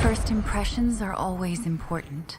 First impressions are always important.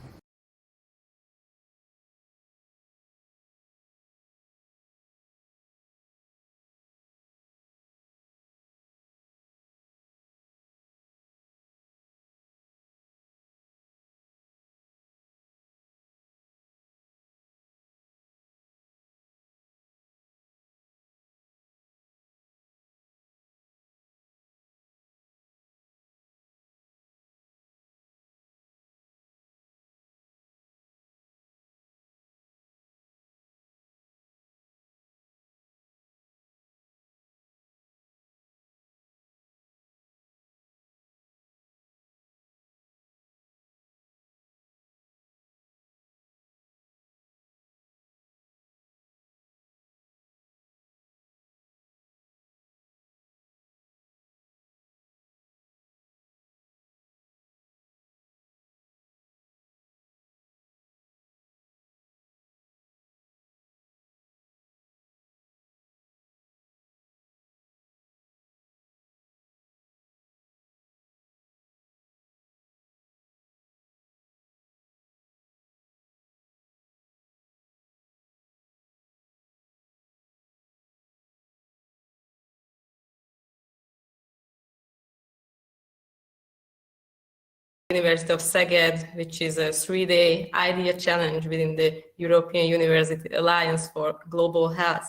University of Szeged, which is a 3-day idea challenge within the European University Alliance for Global Health.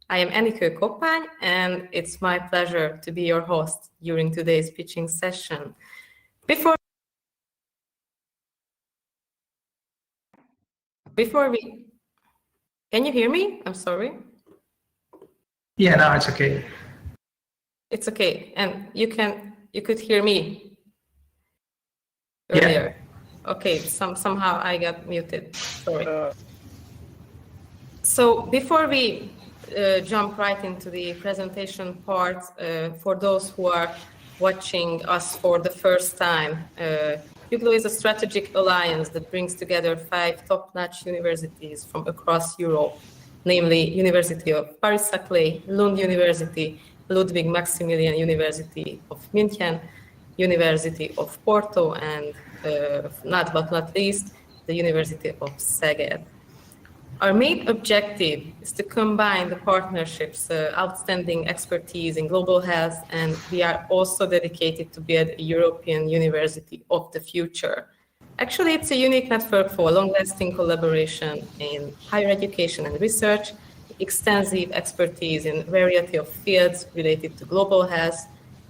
I am Enikő Koppány, and it's my pleasure to be your host during today's pitching session. Before we, can you hear me? I'm sorry. Yeah, no, it's okay. It's okay, and you could hear me earlier. Yeah. Okay, somehow I got muted. Sorry. So before we jump right into the presentation part, for those who are watching us for the first time, EUGLOH is a strategic alliance that brings together 5 top-notch universities from across Europe, namely University of Paris-Saclay, Lund University, Ludwig Maximilian University of München, University of Porto, and not but not least, the University of Szeged. Our main objective is to combine the partnerships, outstanding expertise in global health, and we are also dedicated to build a European university of the future. Actually, it's a unique network for long-lasting collaboration in higher education and research, extensive expertise in a variety of fields related to global health,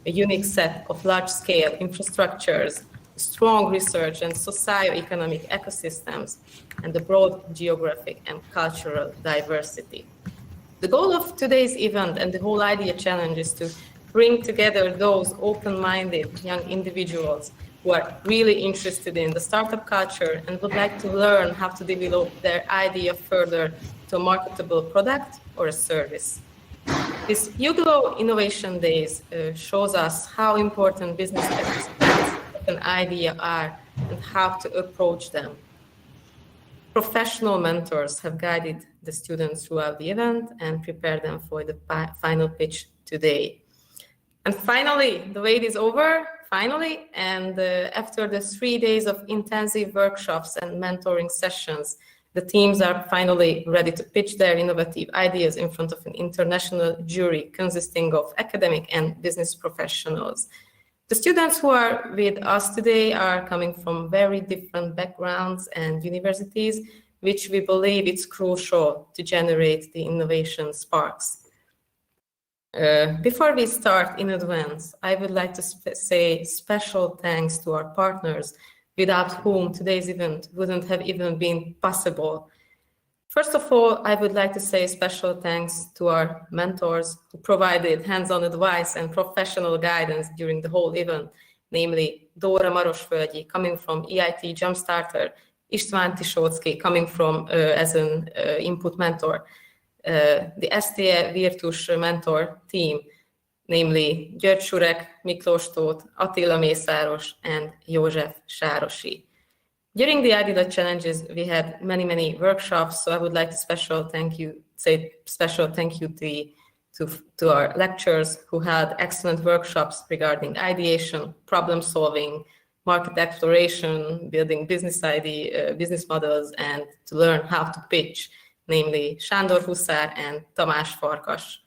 a unique set of large-scale infrastructures, strong research and socio-economic ecosystems, and the broad geographic and cultural diversity. The goal of today's event and the whole idea challenge is to bring together those open-minded young individuals who are really interested in the startup culture and would like to learn how to develop their idea further to a marketable product or a service. This EUGLOH Innovation Days shows us how important business aspects of an idea are and how to approach them. Professional mentors have guided the students throughout the event and prepared them for the final pitch today. And finally, the wait is over, finally, and after the 3 days of intensive workshops and mentoring sessions, the teams are finally ready to pitch their innovative ideas in front of an international jury consisting of academic and business professionals. The students who are with us today are coming from very different backgrounds and universities, which we believe it's crucial to generate the innovation sparks. Before we start in advance, I would like to say special thanks to our partners, without whom today's event wouldn't have even been possible. First of all, I would like to say special thanks to our mentors who provided hands-on advice and professional guidance during the whole event, namely Dóra Marosvölgyi, coming from EIT Jumpstarter, István Tisóczky coming from as an input mentor, the STE Virtus mentor team, namely György Surek, Miklós Tóth, Attila Mészáros, and József Sárosi. During the EUGLOH challenges, we had many workshops, so I would like to say special thank you to our lecturers who had excellent workshops regarding ideation, problem solving, market exploration, building business models, and to learn how to pitch, namely Sándor Huszár and Tamás Farkas.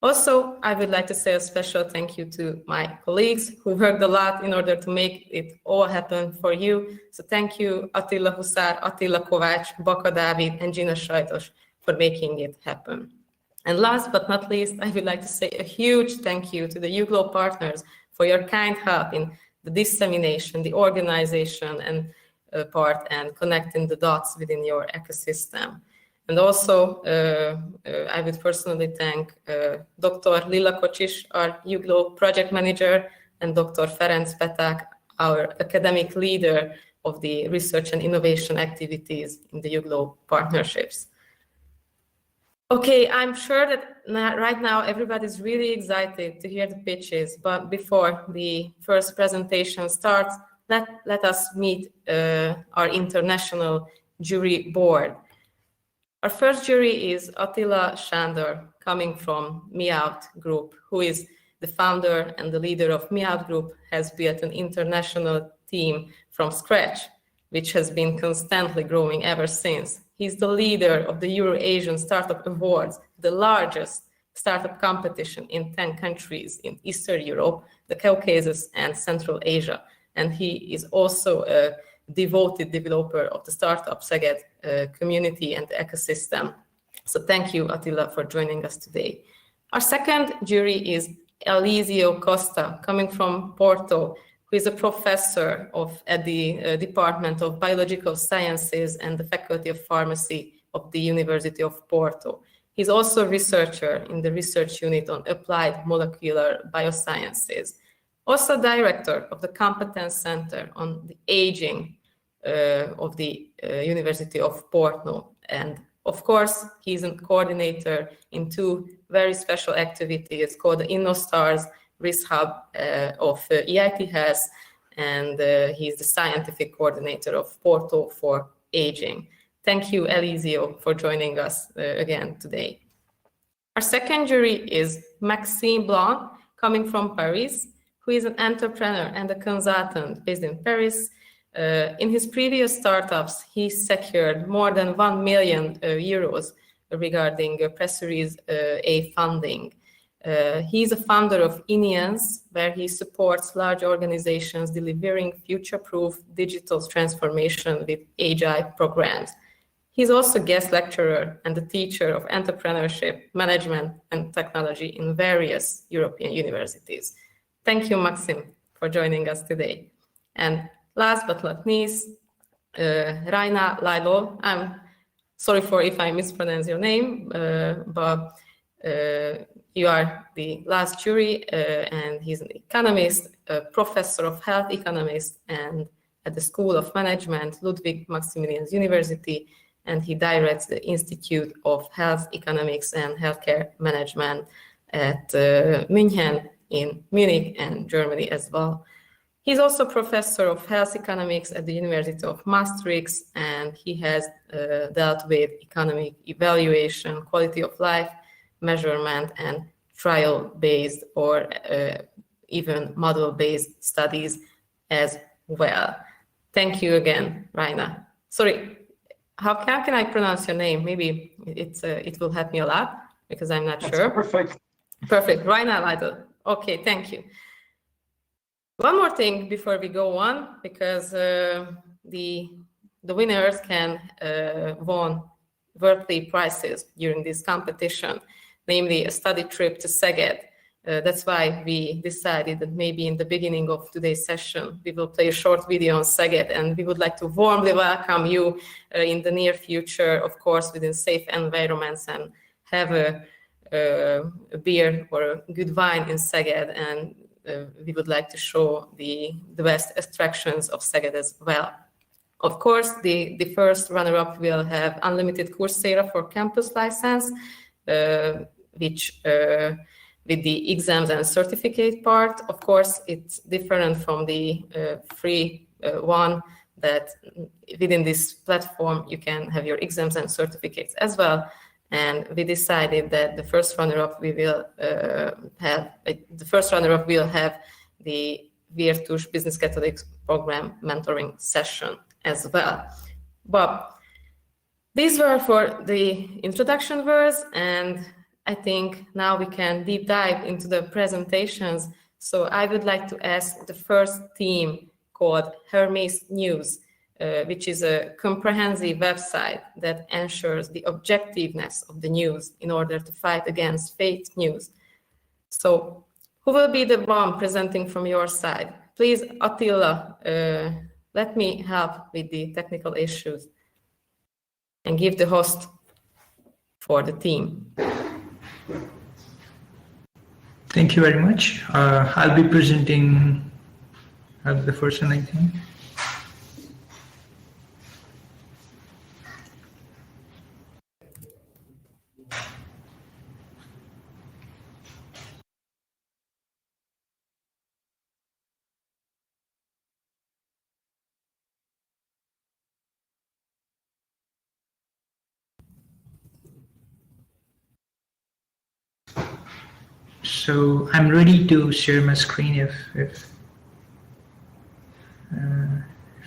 Also, I would like to say a special thank you to my colleagues who worked a lot in order to make it all happen for you. So thank you, Attila Huszár, Attila Kovács, Baka Dávid, and Gina Sajtos for making it happen. And last but not least, I would like to say a huge thank you to the EUGLOH partners for your kind help in the dissemination, the organization and part, and connecting the dots within your ecosystem. And also, I would personally thank Dr. Lilla Kocsis, our EUGLOH project manager, and Dr. Ferenc Peták, our academic leader of the research and innovation activities in the EUGLOH partnerships. Okay, I'm sure that right now everybody's really excited to hear the pitches, but before the first presentation starts, let us meet our international jury board. Our first jury is Attila Sándor, coming from MIAUT Group, who is the founder and the leader of MIAUT Group, has built an international team from scratch, which has been constantly growing ever since. He's the leader of the Euro-Asian Startup Awards, the largest startup competition in 10 countries in Eastern Europe, the Caucasus, and Central Asia. And he is also a devoted developer of the Startup Szeged community and ecosystem. So thank you, Attila, for joining us today. Our second jury is Elisio Costa, coming from Porto, who is a professor at the Department of Biological Sciences and the Faculty of Pharmacy of the University of Porto. He's also a researcher in the research unit on applied molecular biosciences. Also director of the Competence Center on the Aging of the University of Porto. And of course, he's a coordinator in two very special activities called the InnoStars Risk Hub of EITHS, and he's the scientific coordinator of Porto for Aging. Thank you, Elisio, for joining us again today. Our second jury is Maxime Blanc, coming from Paris, who is an entrepreneur and a consultant based in Paris. In his previous startups, he secured more than 1 million euros regarding Press Series A funding. He's a founder of Inians, where he supports large organizations delivering future-proof digital transformation with agile programs. He's also a guest lecturer and a teacher of entrepreneurship, management, and technology in various European universities. Thank you, Maxim, for joining us today. And last but not least, Raina Lailo. I'm sorry if I mispronounce your name, but you are the last jury, and he's an economist, a professor of health economics, and at the School of Management, Ludwig Maximilians University, and he directs the Institute of Health Economics and Healthcare Management at München in Munich and Germany as well. He's also professor of health economics at the University of Maastricht, and he has dealt with economic evaluation, quality of life measurement, and trial-based or even model-based studies as well. Thank you again, Raina. Sorry, how can I pronounce your name? Maybe it will help me a lot because I'm not sure. Perfect. Perfect, Raina Leidl. Okay, thank you. One more thing before we go on, because the winners can win worldly prizes during this competition, namely a study trip to Szeged. That's why we decided that maybe in the beginning of today's session, we will play a short video on Szeged, and we would like to warmly welcome you in the near future, of course, within safe environments, and have a beer or a good wine in Szeged, and we would like to show the best attractions of Szeged as well. Of course, the first runner-up will have unlimited Coursera for campus license, which with the exams and certificate part. Of course, it's different from the free one, that within this platform you can have your exams and certificates as well. And we decided that the first runner-up will have the Virtus Business Catholics Program mentoring session as well. But these were for the introduction words, and I think now we can deep dive into the presentations. So I would like to ask the first team called Hermes News, which is a comprehensive website that ensures the objectiveness of the news in order to fight against fake news. So who will be the one presenting from your side? Please, Attila, let me help with the technical issues and give the host for the team. Thank you very much. I'll be presenting the first one, I think. So I'm ready to share my screen if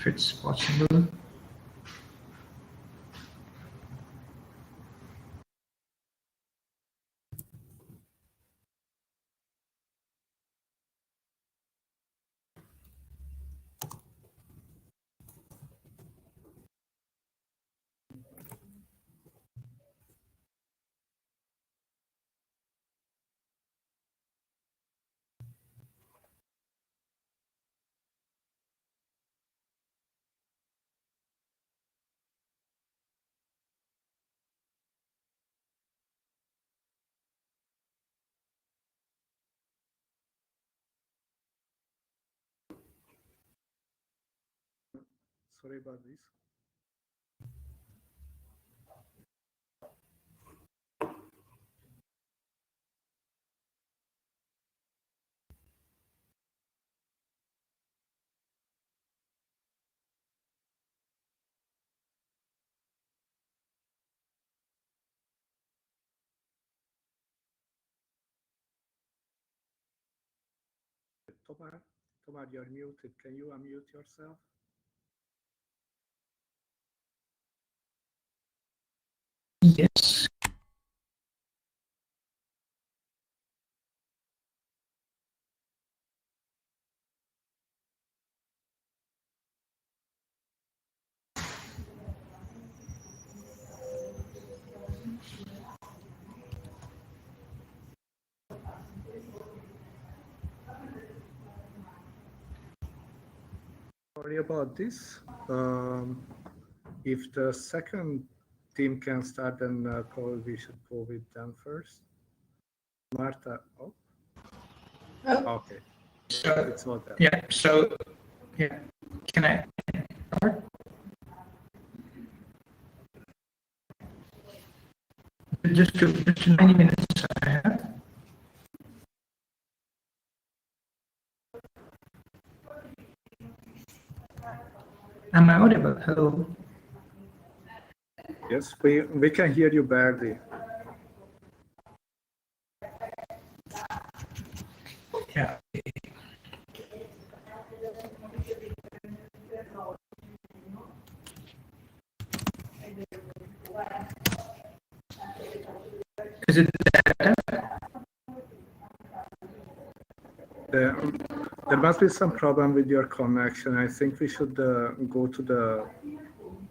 it's possible. Sorry about this. Tomar, you're muted. Can you unmute yourself? Yes. Sorry about this. If the second team can start, then probably we should go with them first. Marta, okay. So It's all done. yeah. So yeah. Can I start? Just 90 minutes. I have. Am I audible? Hello. Yes, we can hear you barely. Yeah. Is it better? There must be some problem with your connection. I think we should go to the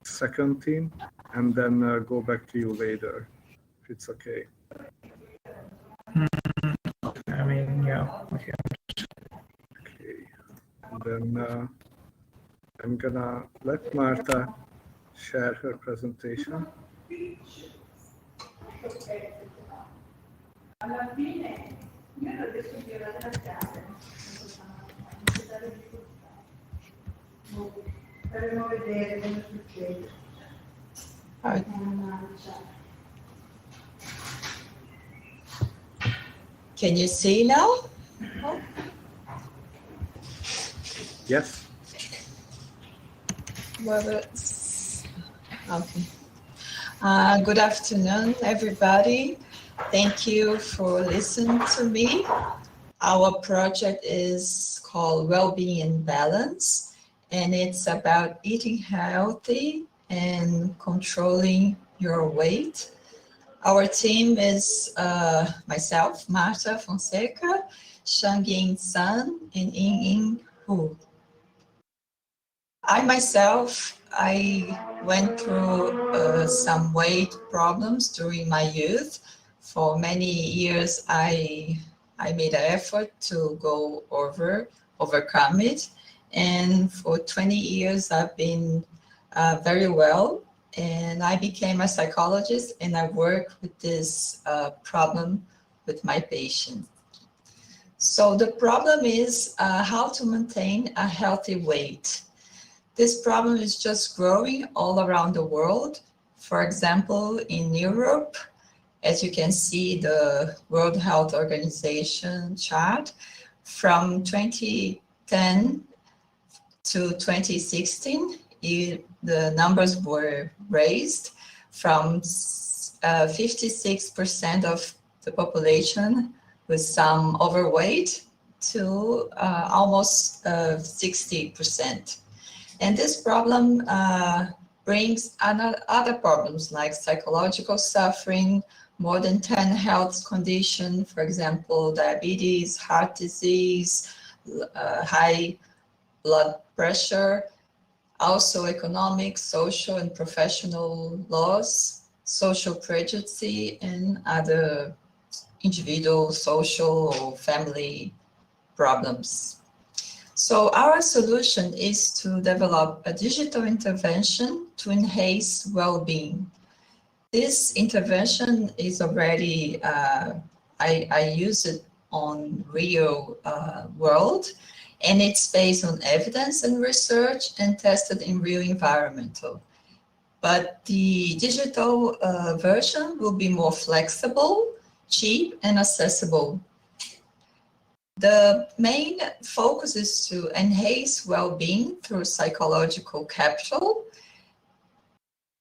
second team and then go back to you later, if it's okay. I mean, yeah. Okay. Okay. And then I'm gonna let Marta share her presentation. Alright. Can you see now? Yes. Okay. Good afternoon, everybody. Thank you for listening to me. Our project is called Wellbeing in Balance, and it's about eating healthy and controlling your weight. Our team is myself, Marta Fonseca, Shangying Sun, and Ying Hu. I went through some weight problems during my youth. For many years, I made an effort to overcome it. And for 20 years, I've been very well. And I became a psychologist, and I work with this problem with my patients. So the problem is how to maintain a healthy weight. This problem is just growing all around the world. For example, in Europe, as you can see the World Health Organization chart, from 2010 to 2016, the numbers were raised from 56% of the population with some overweight to almost 60%. And this problem brings other problems like psychological suffering, more than 10 health conditions, for example, diabetes, heart disease, high blood pressure, also economic, social, and professional loss, social prejudice, and other individual, social, or family problems. So our solution is to develop a digital intervention to enhance well-being. This intervention is already, I use it on real world, and it's based on evidence and research and tested in real environmental. But the digital version will be more flexible, cheap, and accessible. The main focus is to enhance well-being through psychological capital.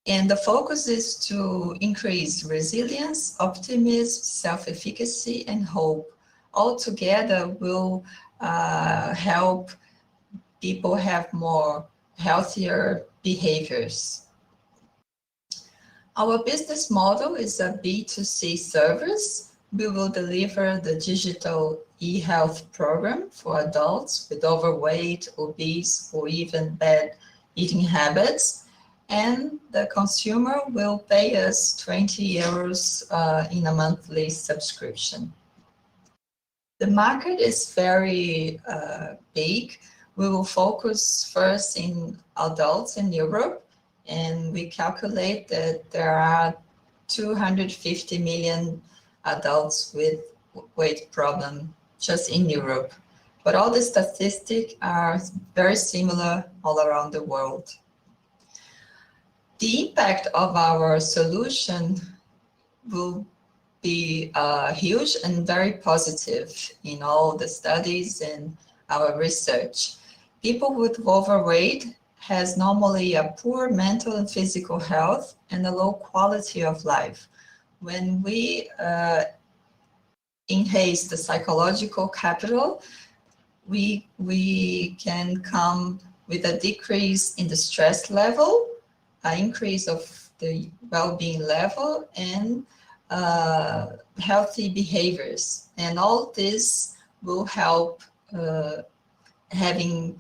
And the focus is to increase resilience, optimism, self-efficacy, and hope. All together will help people have more healthier behaviors. Our business model is a B2C service. We will deliver the digital e-health program for adults with overweight, obese, or even bad eating habits. And the consumer will pay us 20 euros in a monthly subscription. The market is very big. We will focus first in adults in Europe, and we calculate that there are 250 million adults with weight problem just in Europe. But all the statistics are very similar all around the world. The impact of our solution will be huge and very positive in all the studies and our research. People with overweight has normally a poor mental and physical health and a low quality of life. When we enhance the psychological capital, we can come with a decrease in the stress level, an increase of the well-being level, and healthy behaviors. And all this will help having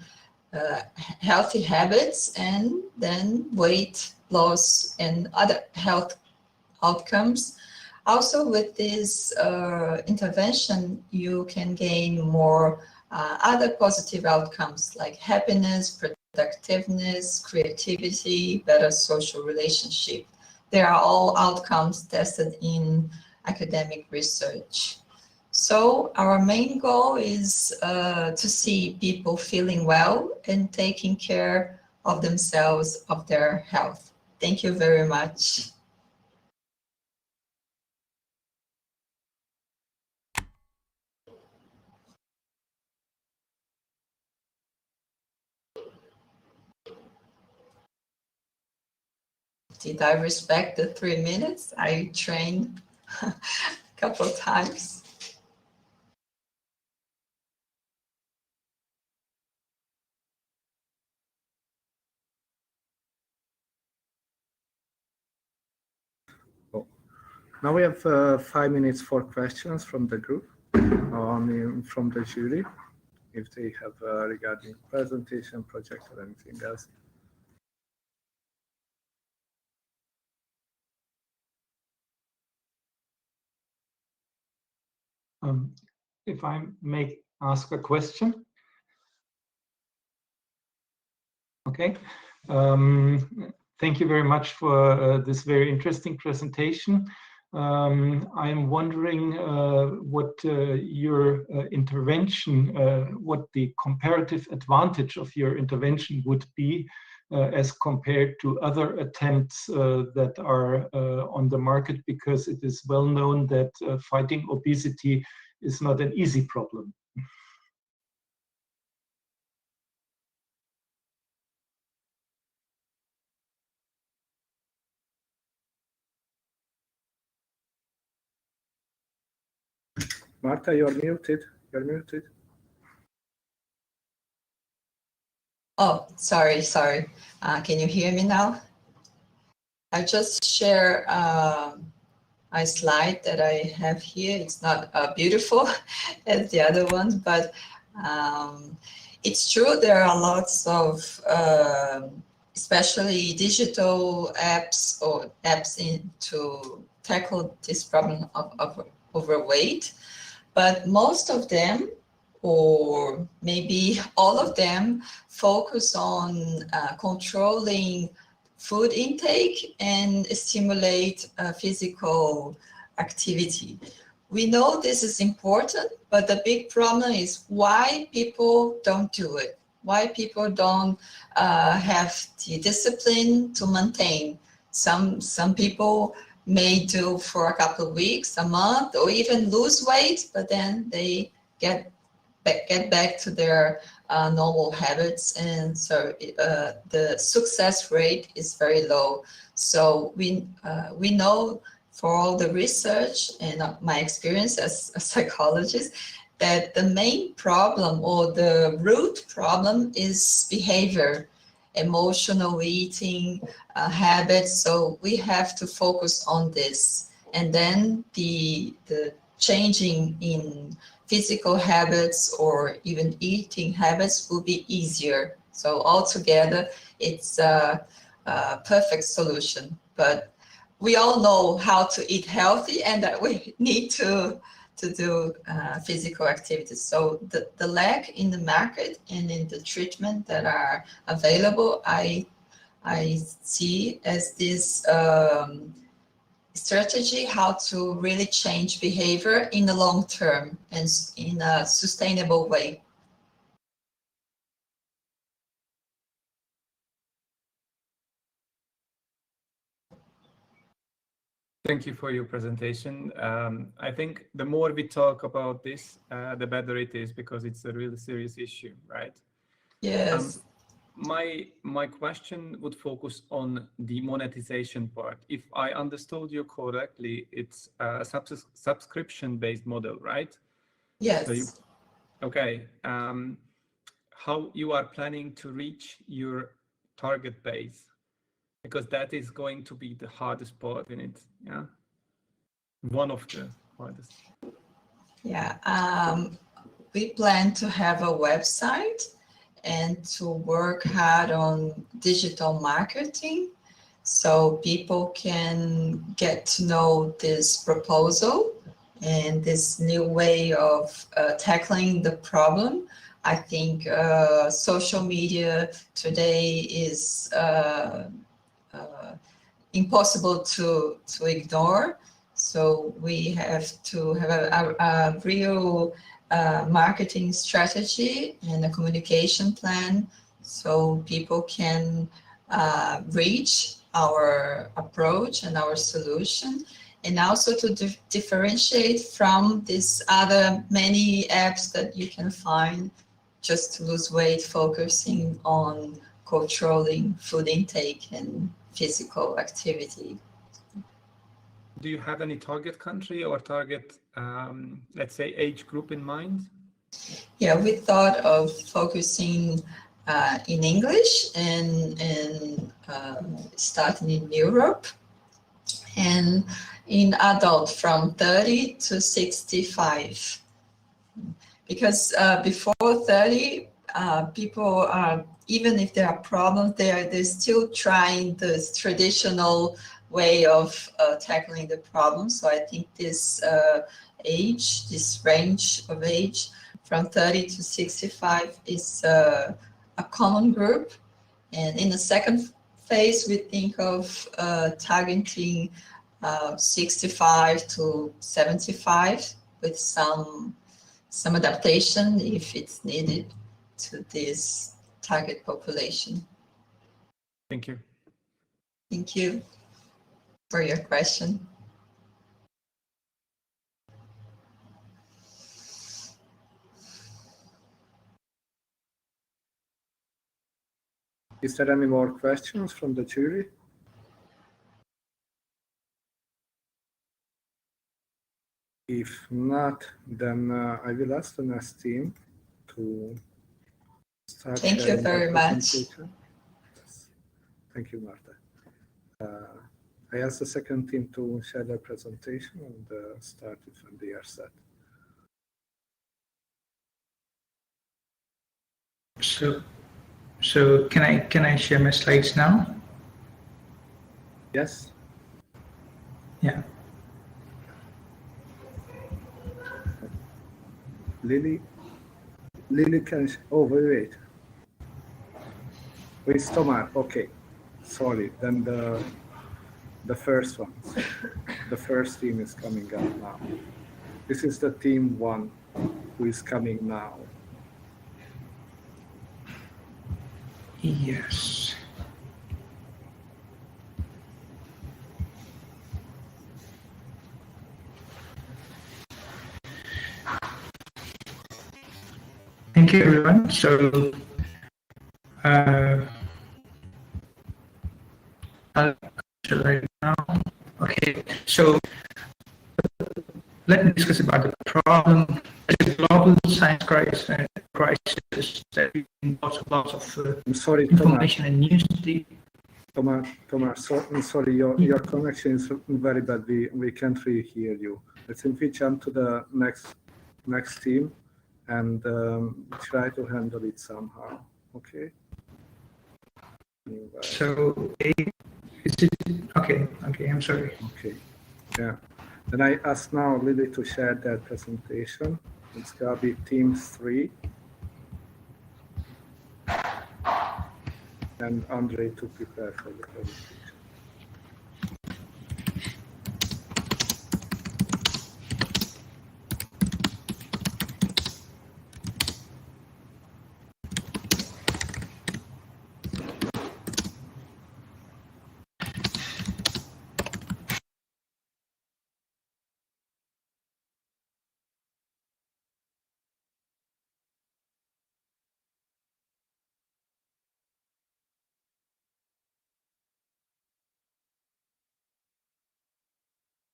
healthy habits and then weight loss and other health outcomes. Also, with this intervention, you can gain more other positive outcomes like happiness, productiveness, creativity, better social relationship. They are all outcomes tested in academic research. So our main goal is to see people feeling well and taking care of themselves, of their health. Thank you very much. Did I respect the 3 minutes? I trained a couple of times. Now we have 5 minutes for questions from the group, from the jury, if they have regarding presentation, project, or anything else. If I may ask a question. Okay. Thank you very much for this very interesting presentation. I'm wondering what your intervention, what the comparative advantage of your intervention would be as compared to other attempts that are on the market, because it is well known that fighting obesity is not an easy problem. Marta, you're muted. You're muted. Oh, sorry. Can you hear me now? I just share a slide that I have here. It's not beautiful as the other ones, but it's true there are lots of, especially digital apps or apps to tackle this problem of overweight, but most of them, or maybe all of them, focus on controlling food intake and stimulate physical activity. We know this is important, but the big problem is why people don't do it, why people don't have the discipline to maintain. Some people may do for a couple of weeks, a month, or even lose weight, but then they get back to their normal habits, and so the success rate is very low. So we know for all the research and my experience as a psychologist that the main problem or the root problem is behavior, emotional eating habits. So we have to focus on this, and then the changing in physical habits or even eating habits will be easier. So altogether, it's a perfect solution. But we all know how to eat healthy and that we need to do physical activities. So the lack in the market and in the treatment that are available, I see as this strategy how to really change behavior in the long term and in a sustainable way. Thank you for your presentation. I think the more we talk about this, the better it is, because it's a really serious issue, right? Yes. My question would focus on the monetization part. If I understood you correctly, it's a subscription-based model, right? Yes. So okay. How you are planning to reach your target base? Because that is going to be the hardest part in it, yeah? One of the hardest. Yeah, we plan to have a website and to work hard on digital marketing so people can get to know this proposal and this new way of tackling the problem. I think social media today is impossible to ignore. So we have to have a real marketing strategy and a communication plan so people can reach our approach and our solution, and also to differentiate from these other many apps that you can find just to lose weight, focusing on controlling food intake and physical activity. Do you have any target country or target, let's say, age group in mind? Yeah, we thought of focusing in English and starting in Europe, and in adult from 30 to 65. Because before 30, people are, even if there are problems, they're still trying this traditional way of tackling the problem. So I think this age, this range of age from 30 to 65 is a common group. And in the second phase, we think of targeting 65 to 75 with some adaptation if it's needed to this target population. Thank you. Thank you for your question. Is there any more questions from the jury? If not, then I will ask the next team to start. Thank you very much. Yes. Thank you, Marta. I ask the second team to share their presentation and start it when they are set. So can I share my slides now? Yes. Yeah. Lily can. Oh, wait. It's Tomar. Okay. Sorry. Then the first one. The first team is coming up now. This is the team 1 who is coming now. Yes. Thank you, everyone. So, I'll show right now. Okay, so let me discuss about the problem. It's a global science crisis that involves lots of I'm sorry, information and news. Tomar, I'm sorry, your connection is very bad. We can't really hear you. I think we jump to the next team and try to handle it somehow. Okay. So, is it okay? Okay, I'm sorry. Okay. Yeah. Then I ask now Lily to share their presentation. It's gonna be team 3. And Andre to prepare for the presentation.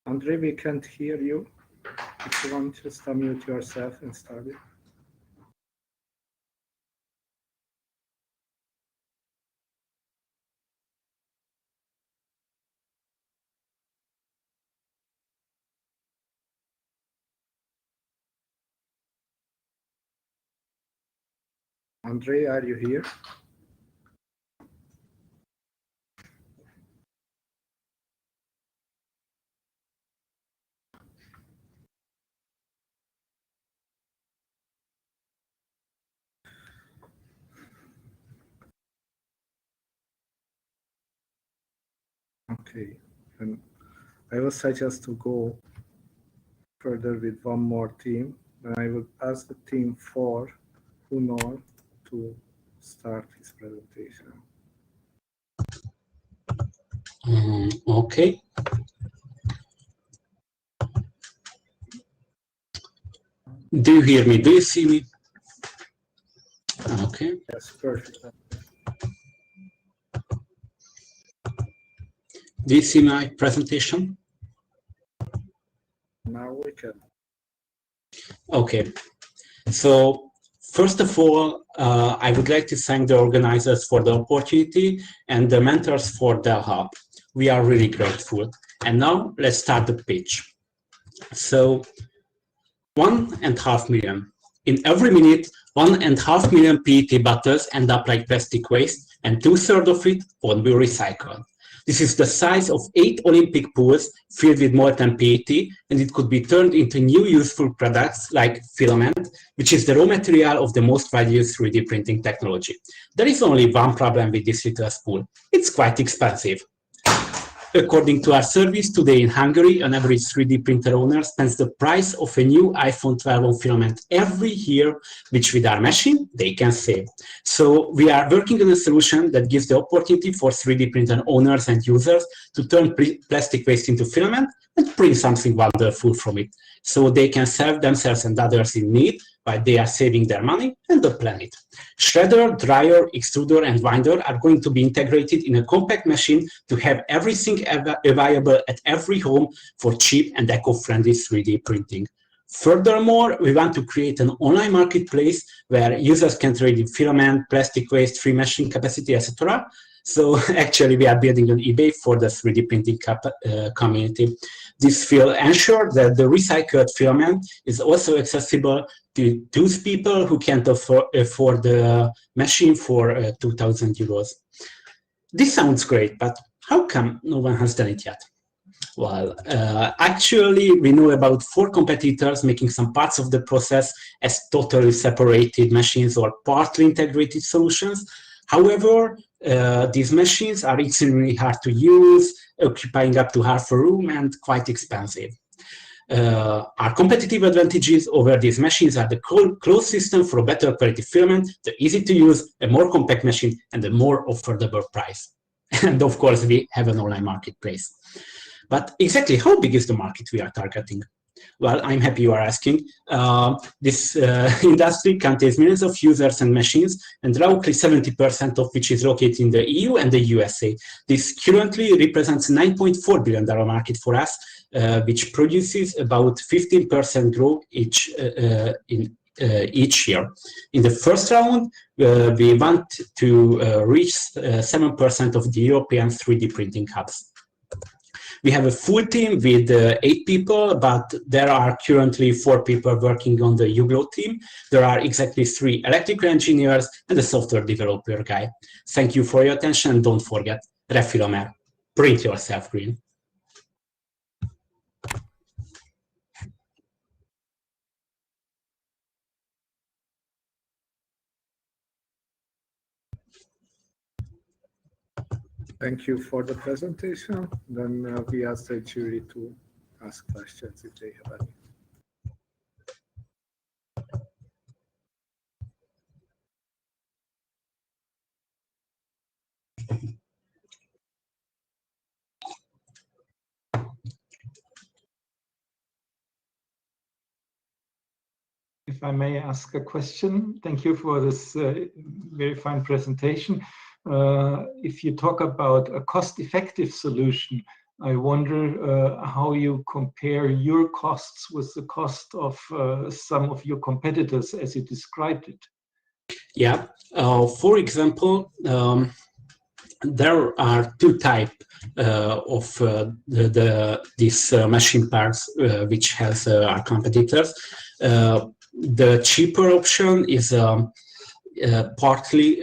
Andre, we can't hear you. If you want, just unmute yourself and start it. Andre, are you here? Okay, and I will suggest to go further with one more team, and I will ask the team 4, Hunor, to start his presentation. Okay. Do you hear me? Do you see me? Okay. Yes, perfect. Do you see my presentation? Now we can. Okay. So first of all, I would like to thank the organizers for the opportunity and the mentors for the hub. We are really grateful. And now let's start the pitch. So 1.5 million. In every minute, 1.5 million PET bottles end up like plastic waste, and 2/3 of it won't be recycled. This is the size of 8 Olympic pools filled with molten PET, and it could be turned into new useful products like filament, which is the raw material of the most widely used 3D printing technology. There is only one problem with this little spool. It's quite expensive. According to our service, today in Hungary, an average 3D printer owner spends the price of a new iPhone 12 on filament every year, which with our machine, they can save. So we are working on a solution that gives the opportunity for 3D printer owners and users to turn plastic waste into filament and print something wonderful from it. So they can serve themselves and others in need while they are saving their money and the planet. Shredder, dryer, extruder, and winder are going to be integrated in a compact machine to have everything available at every home for cheap and eco-friendly 3D printing. Furthermore, we want to create an online marketplace where users can trade in filament, plastic waste, free machine capacity, etc. So actually, we are building an eBay for the 3D printing community. This will ensure that the recycled filament is also accessible to those people who can't afford the machine for 2,000 euros. This sounds great, but how come no one has done it yet? Well, actually, we know about 4 competitors making some parts of the process as totally separated machines or partly integrated solutions. However, these machines are extremely hard to use, occupying up to half a room and quite expensive. Our competitive advantages over these machines are the closed system for a better quality filament, the easy to use, a more compact machine, and a more affordable price. And of course, we have an online marketplace. But exactly how big is the market we are targeting? Well, I'm happy you are asking. This industry contains millions of users and machines, and roughly 70% of which is located in the EU and the USA. This currently represents a $9.4 billion market for us, which produces about 15% growth each year. In the first round, we want to reach 7% of the European 3D printing hubs. We have a full team with 8 people, but there are currently 4 people working on the EUGLOH team. There are exactly 3 electrical engineers and a software developer guy. Thank you for your attention, and don't forget, Refilomer, print yourself green. Thank you for the presentation. Then we ask the jury to ask questions if they have any. If I may ask a question, thank you for this very fine presentation. If you talk about a cost-effective solution, I wonder how you compare your costs with the cost of some of your competitors as you described it. Yeah, for example, there are 2 types of these machine parts which has our competitors. The cheaper option is partly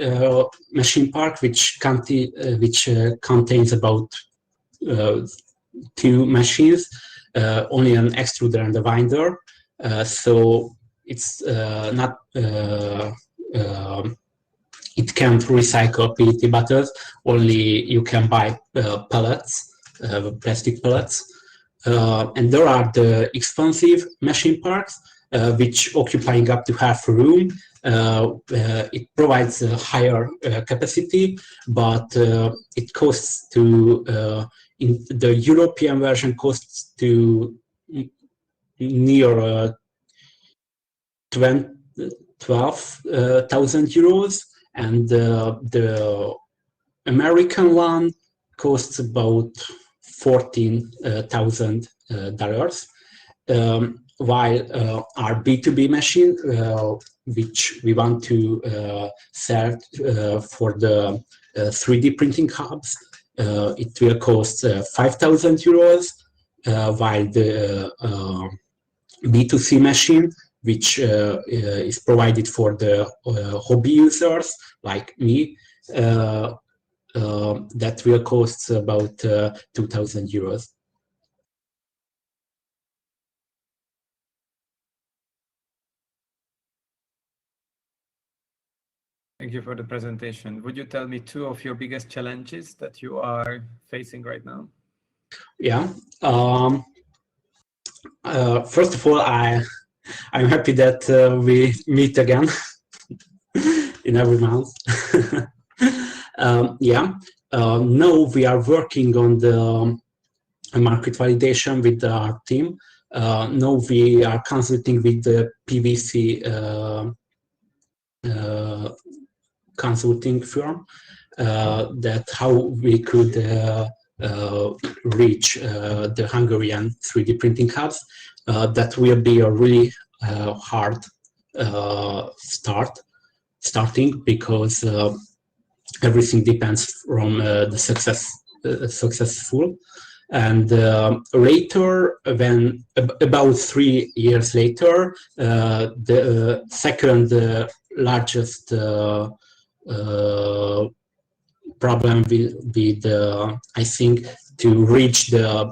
machine part which contains about 2 machines, only an extruder and a winder. So it's not it can't recycle PET bottles. Only you can buy pellets, plastic pellets. And there are the expensive machine parts, which occupying up to half a room. It provides a higher capacity, but it costs to in the European version costs to near 12,000 euros, and the American one costs about $14,000. While our B2B machine, which we want to sell for the 3D printing hubs, it will cost 5,000 euros, while the B2C machine, which is provided for the hobby users like me, that will cost about 2,000 euros. Thank you for the presentation. Would you tell me two of your biggest challenges that you are facing right now? Yeah. First of all, I'm happy that we meet again in every month. Now we are working on the market validation with our team. Now we are consulting with the PVC consulting firm that how we could reach the Hungarian 3D printing hubs. That will be a really hard starting, because everything depends from the successful. And later, when about 3 years later, the second largest problem will be I think, to reach the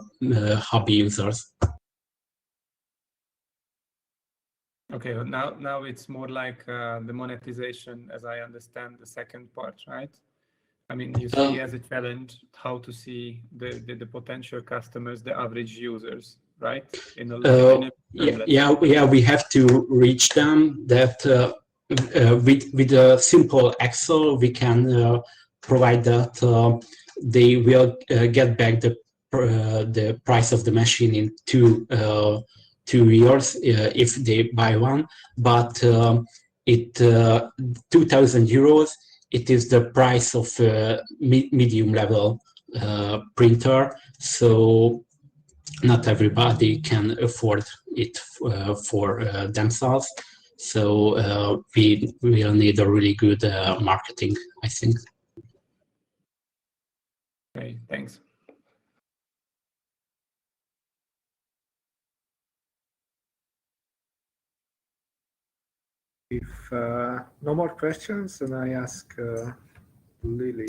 hobby users. Okay, well, now it's more like the monetization, as I understand the second part, right? I mean, you see as a challenge how to see the potential customers, the average users, right? We have to reach them. That with a simple Excel, we can provide that they will get back the price of the machine in 2 years if they buy one. But 2,000 euros. It is the price of a medium level printer, so not everybody can afford it for themselves. So we will need a really good marketing, I think. Okay, thanks. If no more questions, then I ask Lily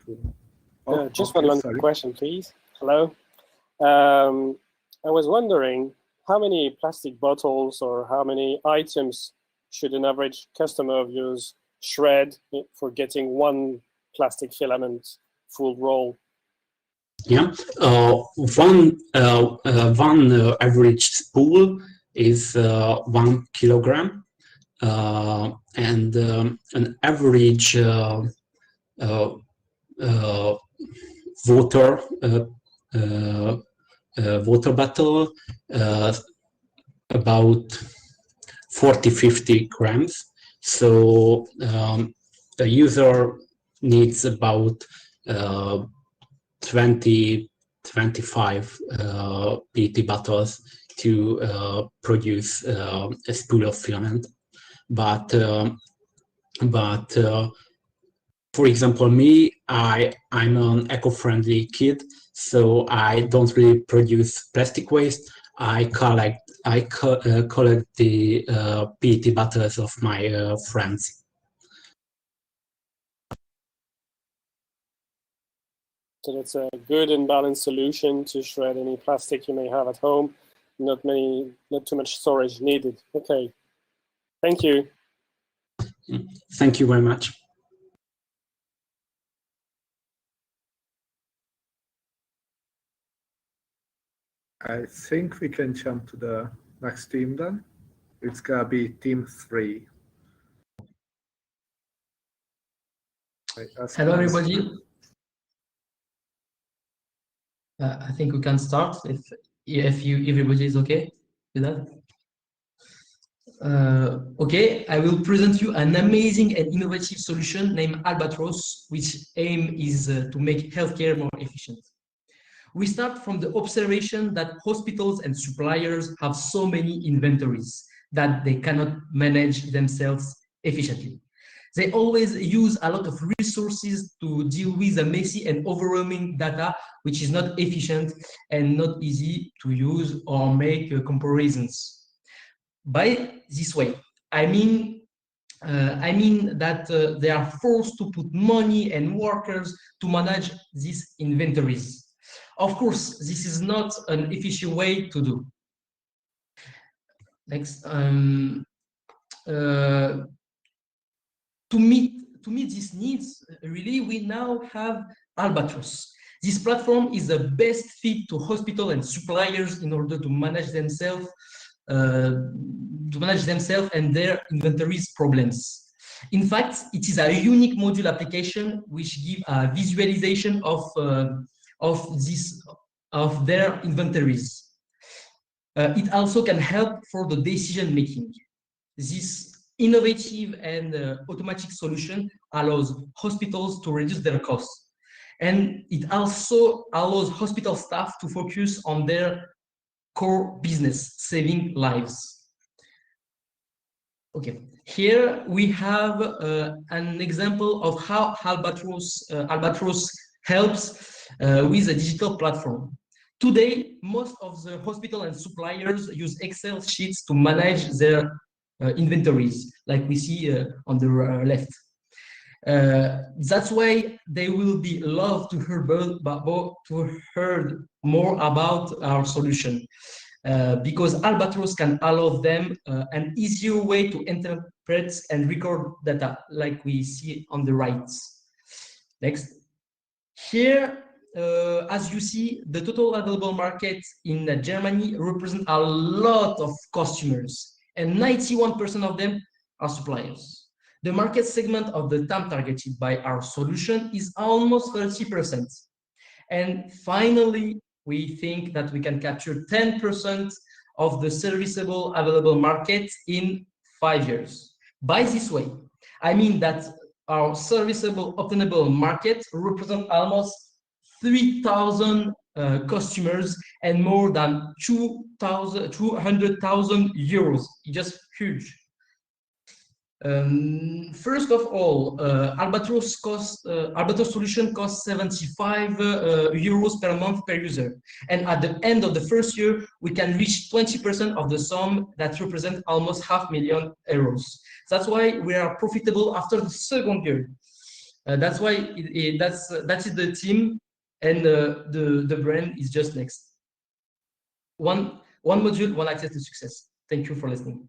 to... Just one question, please. Hello. I was wondering how many plastic bottles or how many items should an average customer of yours shred for getting one plastic filament full roll? Yeah, one average spool is 1 kilogram, and an average water bottle about 40-50 grams. So the user needs about 20-25 PET bottles to produce a spool of filament. But for example, me, I'm an eco-friendly kid, so I don't really produce plastic waste. I collect the PET bottles of my friends. So that's a good and balanced solution to shred any plastic you may have at home. Not too much storage needed. Okay, thank you. Thank you very much. I think we can jump to the next team then. It's gonna be team 3. Hello, everybody. I think we can start if everybody is okay with that. Okay, I will present you an amazing and innovative solution named Albatros, which aim is to make healthcare more efficient. We start from the observation that hospitals and suppliers have so many inventories that they cannot manage themselves efficiently. They always use a lot of resources to deal with the messy and overwhelming data, which is not efficient and not easy to use or make comparisons. By this way, I mean that they are forced to put money and workers to manage these inventories. Of course, this is not an efficient way to do. Next, to meet these needs, really, we now have Albatros. This platform is the best fit to hospital and suppliers in order to manage themselves and their inventories problems. In fact, it is a unique module application which gives a visualization of their inventories. It also can help for the decision making. This innovative and automatic solution allows hospitals to reduce their costs, and it also allows hospital staff to focus on their core business, saving lives. Okay, here we have an example of how Albatros helps with a digital platform. Today, most of the hospital and suppliers use Excel sheets to manage their inventories, like we see on the left. That's why they will be loved to hear more about our solution, because Albatros can allow them an easier way to interpret and record data, like we see on the right. Next. Here, as you see, the total available market in Germany represents a lot of customers, and 91% of them are suppliers. The market segment of the TAM targeted by our solution is almost 30%. And finally, we think that we can capture 10% of the serviceable available market in 5 years. By this way, I mean that our serviceable obtainable market represents almost 3,000 customers and more than 200,000 euros. Just huge. First of all, Albatros solution costs 75 euros per month per user. And at the end of the first year, we can reach 20% of the sum that represents almost €500,000. That's why we are profitable after the second year. That's why that is the team, and the brand is just next. One module, one access to success. Thank you for listening.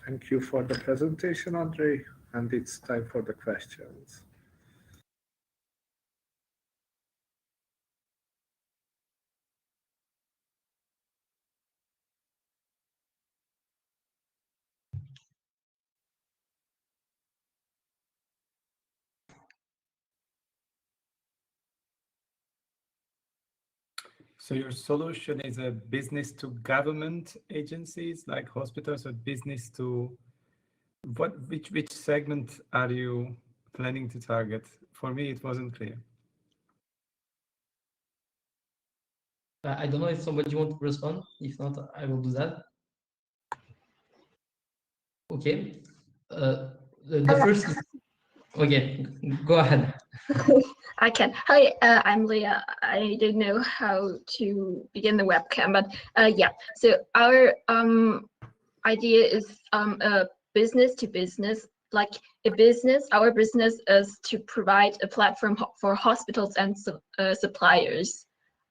Thank you for the presentation, Andre, and it's time for the questions. So your solution is a business to government agencies like hospitals, or business to which segment are you planning to target? For me, it wasn't clear. I don't know if somebody wants to respond. If not, I will do that. Okay. The first. Okay, go ahead. I can. Hi, I'm Leah. I didn't know how to begin the webcam, but yeah. So our idea is a business to business, like a business. Our business is to provide a platform for hospitals and suppliers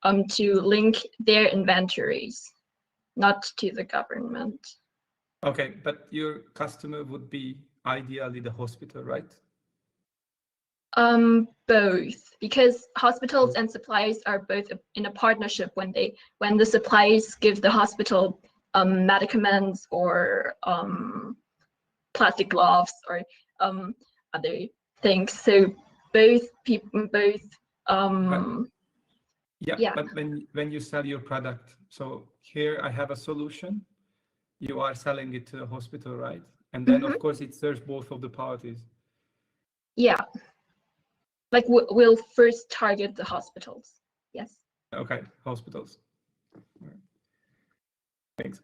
to link their inventories, not to the government. Okay, but your customer would be ideally the hospital, right? Both, because hospitals and suppliers are both in a partnership when the suppliers give the hospital medicaments or plastic gloves or other things. So both people, yeah. But when you sell your product, so here I have a solution, you are selling it to the hospital, right? And then of course it serves both of the parties. Yeah, like we'll first target the hospitals. Yes. Okay, hospitals. Thanks.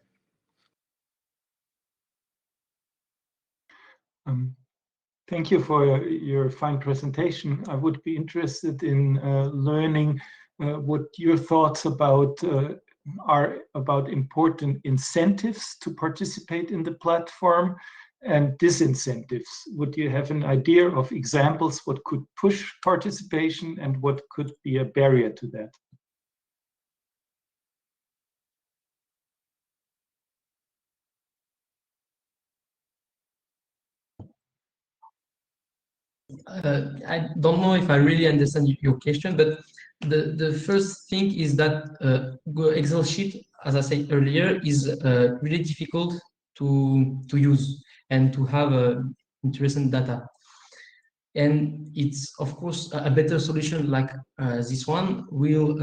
Thank you for your fine presentation. I would be interested in learning what your thoughts are about important incentives to participate in the platform and disincentives. Would you have an idea of examples what could push participation and what could be a barrier to that? I don't know if I really understand your question, but the first thing is that Excel sheet, as I said earlier, is really difficult to use and to have interesting data. And it's of course a better solution like this one will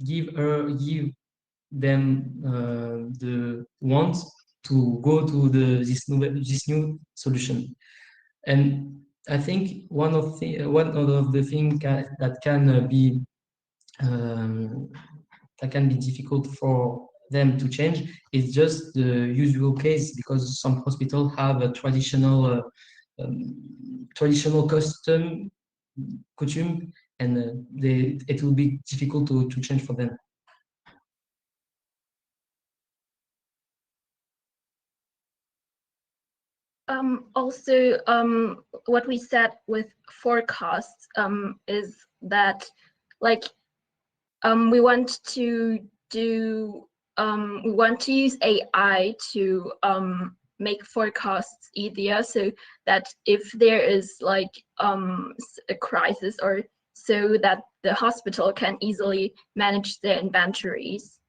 give them the want to go to this new solution. And I think one of the things that can be difficult for them to change is just the usual case, because some hospitals have a traditional custom coutume, and it will be difficult to change for them. Also, what we said with forecasts is that, like, we want to use AI to make forecasts easier, so that if there is like a crisis, or so that the hospital can easily manage their inventories.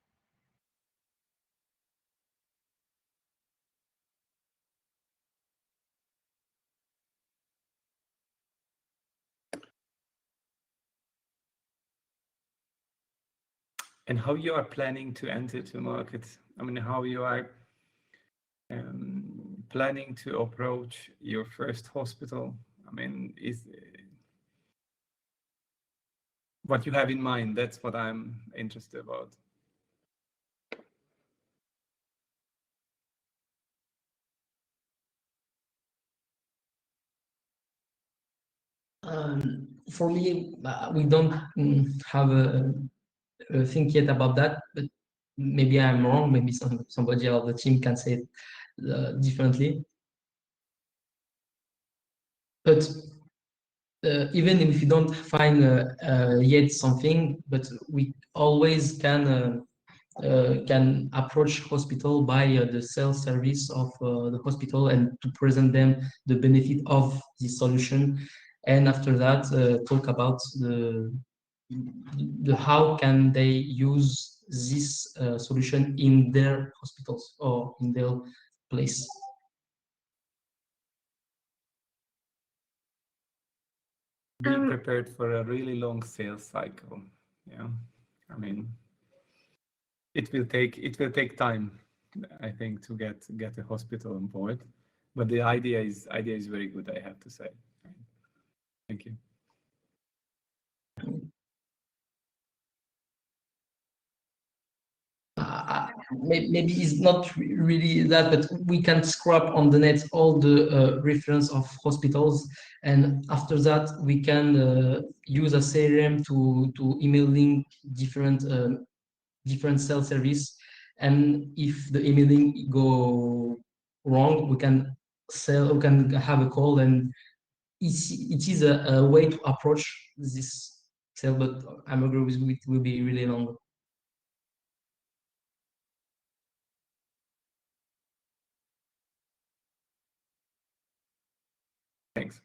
And how you are planning to enter to market? I mean, how you are planning to approach your first hospital? I mean, is what you have in mind? That's what I'm interested about. For me, we don't have a think yet about that, but maybe I'm wrong. Maybe somebody on the team can say it differently. But even if you don't find yet something, but we always can approach hospital by the sales service of the hospital and to present them the benefit of this solution, and after that talk about the how can they use this solution in their hospitals or in their place. Be prepared for a really long sales cycle. Yeah, I mean, it will take time, I think, to get a hospital on board, but the idea is very good, I have to say. Thank you. Maybe it's not really that, but we can scrap on the net all the reference of hospitals, and after that we can use a CRM to emailing different cell service, and if the emailing go wrong, we can have a call, and it is a way to approach this cell, but I'm agree with it will be really long. Thanks.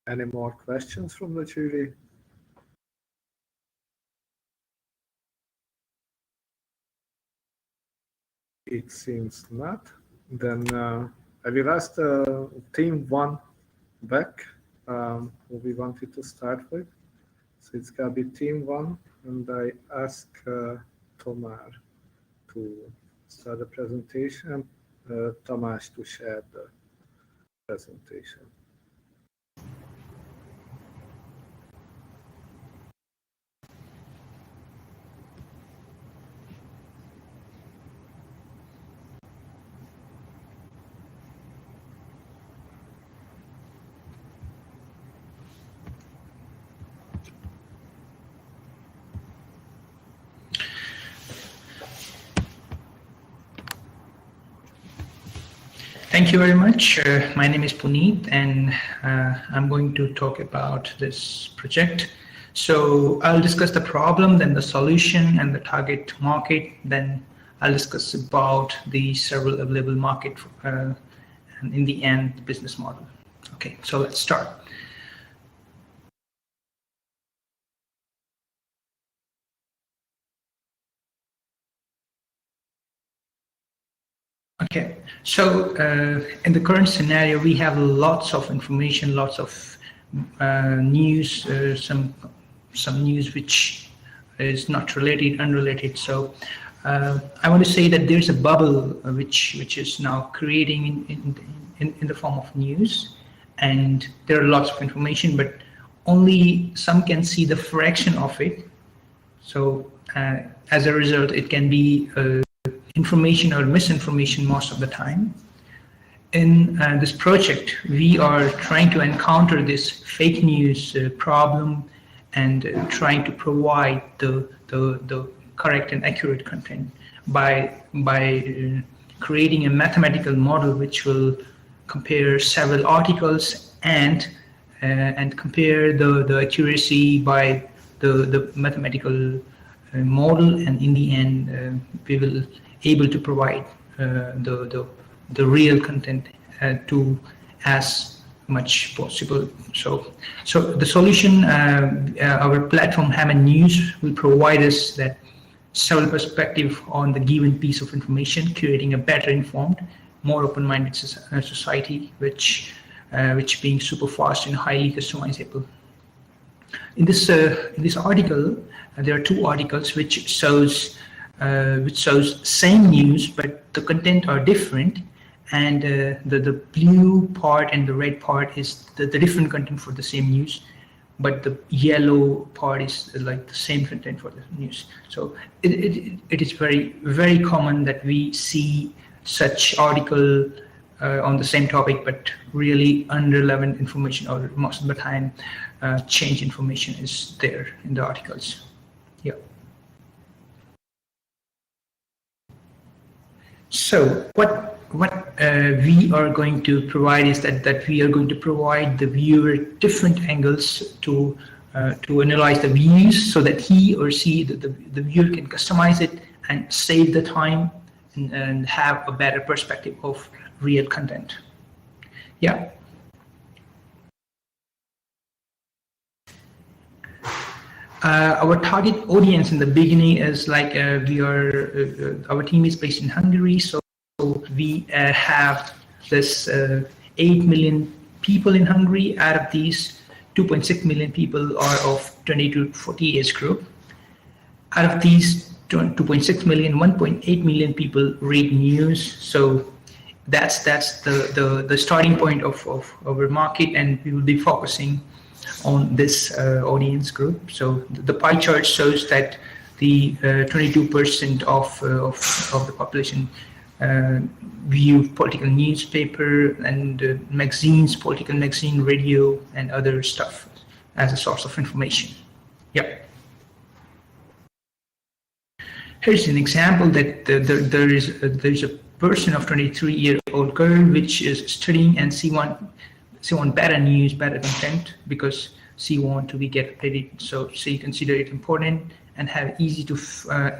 Any more questions from the jury? It seems not. Then I will ask team one back, who we wanted to start with. So it's going to be team one, and I ask Tomar to start the presentation, Tamás to share the presentation. Thank you very much. My name is Puneet, and I'm going to talk about this project. So I'll discuss the problem, then the solution and the target market. Then I'll discuss about the several available market, and in the end, the business model. Okay, so let's start. Okay, so in the current scenario, we have lots of information, lots of news, some news which is not related, unrelated. So I want to say that there's a bubble which is now creating in the form of news, and there are lots of information, but only some can see the fraction of it. So as a result, it can be information or misinformation most of the time. In this project, we are trying to encounter this fake news problem and trying to provide the correct and accurate content by creating a mathematical model which will compare several articles and compare the accuracy by the mathematical model, and in the end we will able to provide the real content to as much possible. So the solution, our platform Hammond News will provide us that several perspective on the given piece of information, creating a better informed, more open-minded society, which being super fast and highly customizable. In this article, there are two articles which shows same news, but the content are different, and the blue part and the red part is the different content for the same news, but the yellow part is like the same content for the news. So it is very common that we see such article on the same topic, but really irrelevant information, or most of the time change information is there in the articles. Yeah. So what we are going to provide is that we are going to provide the viewer different angles to analyze the views, so that he or she, the viewer, can customize it and save the time and have a better perspective of real content. Yeah. Our target audience in the beginning is like our team is based in Hungary, so we have this 8 million people in Hungary. Out of these, 2.6 million people are of 20 to 40 age group. Out of these 2.6 million, 1.8 million people read news. So that's the starting point of our market, and we will be focusing on this audience group. So the pie chart shows that the 22% of the population view political newspaper and magazines, political magazine, radio, and other stuff as a source of information. Yeah. Here's an example that there's a person of 23-year-old girl which is studying, and she want better news, better content, because she want to get updated. So she consider it important and have easy to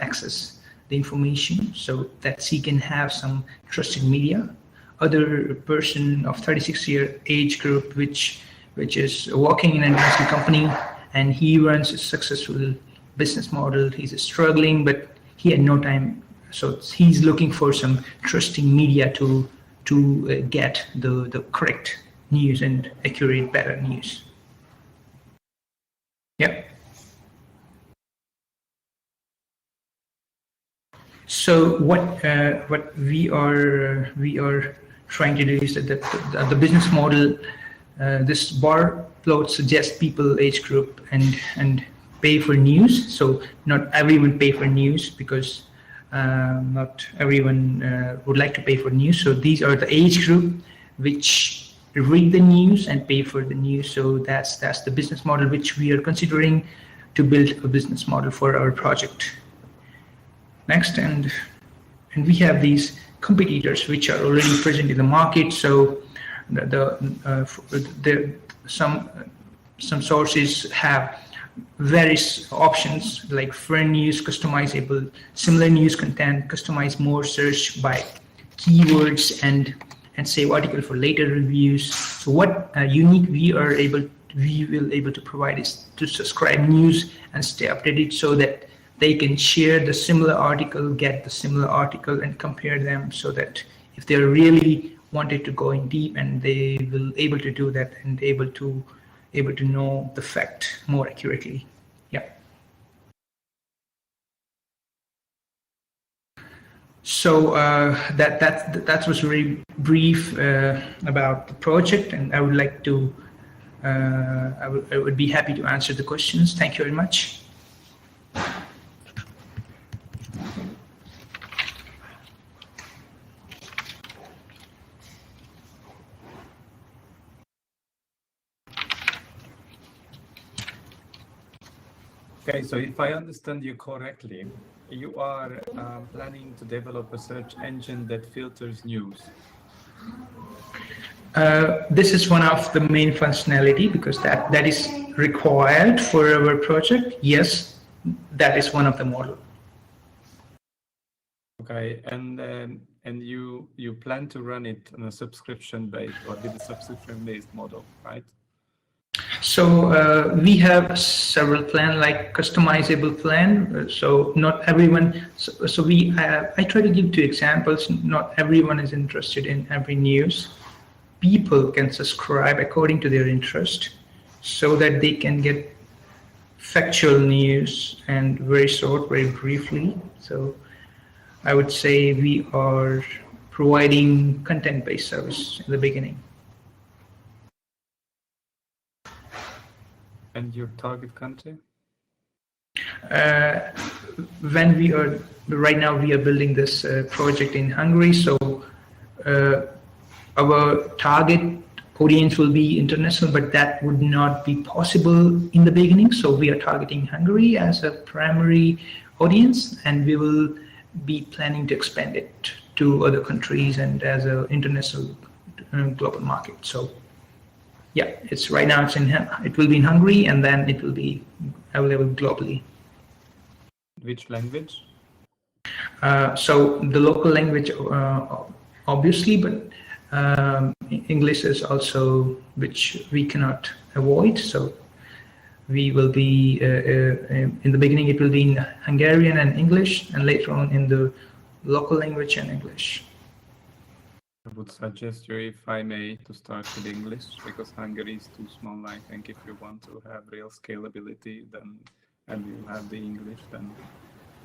access the information, so that she can have some trusted media. Other person of 36-year age group which which is working in an international company, and he runs a successful business model. He's struggling, but he had no time, so he's looking for some trusting media to get the correct news and accurate, better news. Yep. So what we are trying to do is that the business model, this bar plot suggests people age group and pay for news. So not everyone pay for news because not everyone would like to pay for news. So these are the age group which read the news and pay for the news. So that's the business model which we are considering to build a business model for our project. Next, and we have these competitors which are already present in the market. So some sources have various options like friend news, customizable, similar news content, customize more search by keywords, and save article for later reviews. So what unique we will able to provide is to subscribe news and stay updated so that they can share the similar article, get the similar article, and compare them, so that if they really wanted to go in deep, and they will able to do that and able to know the fact more accurately. Yeah. So that was very brief about the project, and I would like to I would be happy to answer the questions. Thank you very much. Okay, so if I understand you correctly, you are planning to develop a search engine that filters news. This is one of the main functionality because that is required for our project. Yes, that is one of the model. Okay, and you plan to run it on a subscription-based or with a subscription-based model, right? So we have several plans, like customizable plan. So not everyone. So I try to give two examples. Not everyone is interested in every news. People can subscribe according to their interest, so that they can get factual news and very short, very briefly. So I would say we are providing content-based service in the beginning. And your target country? When we are right now, we are building this project in Hungary. So our target audience will be international, but that would not be possible in the beginning. So we are targeting Hungary as a primary audience, and we will be planning to expand it to other countries and as an international global market. So yeah, it's right now it will be in Hungary, and then it will be available globally. Which language? So the local language, obviously, but English is also, which we cannot avoid. So we will be in the beginning it will be in Hungarian and English, and later on in the local language and English. I would suggest you, if I may, to start with English, because Hungary is too small. I think if you want to have real scalability, then and you have the English, then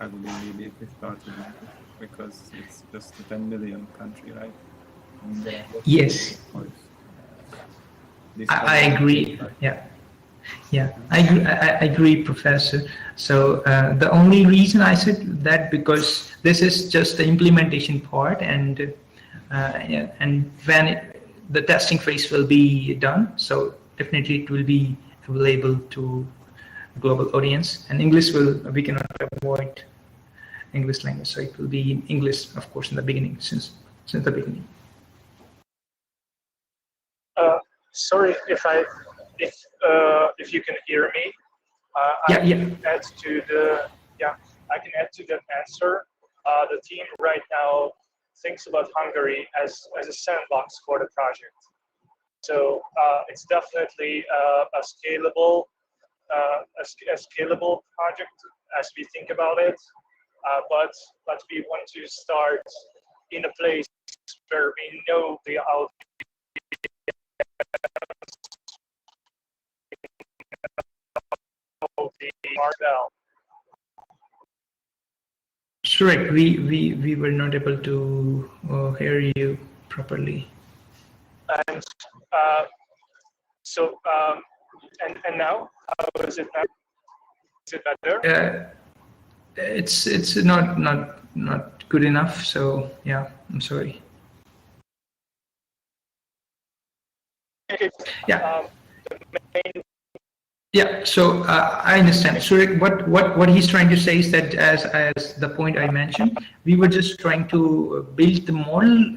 I would immediately start with English, because it's just a 10 million country, right? Yes, I agree. Yeah, I agree, Professor. So the only reason I said that, because this is just the implementation part, and when the testing phase will be done, so definitely it will be available to global audience. And English we cannot avoid English language, so it will be English, of course, in the beginning, since the beginning. Sorry if you can hear me. I can add to the answer. The team right now thinks about Hungary as a sandbox for the project. So it's definitely a scalable project as we think about it. But we want to start in a place where we know the audience well. Correct. We were not able to hear you properly. And and now, how is it now? Is it better? It's not good enough. So yeah, I'm sorry. Yeah. Yeah, so I understand. So what he's trying to say is that as the point I mentioned, we were just trying to build the model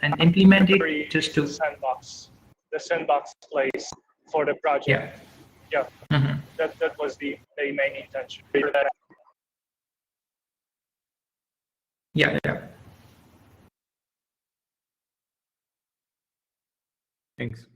and implement it just to the sandbox place for the project. Yeah. Mm-hmm. That was the main intention. Yeah. Thanks.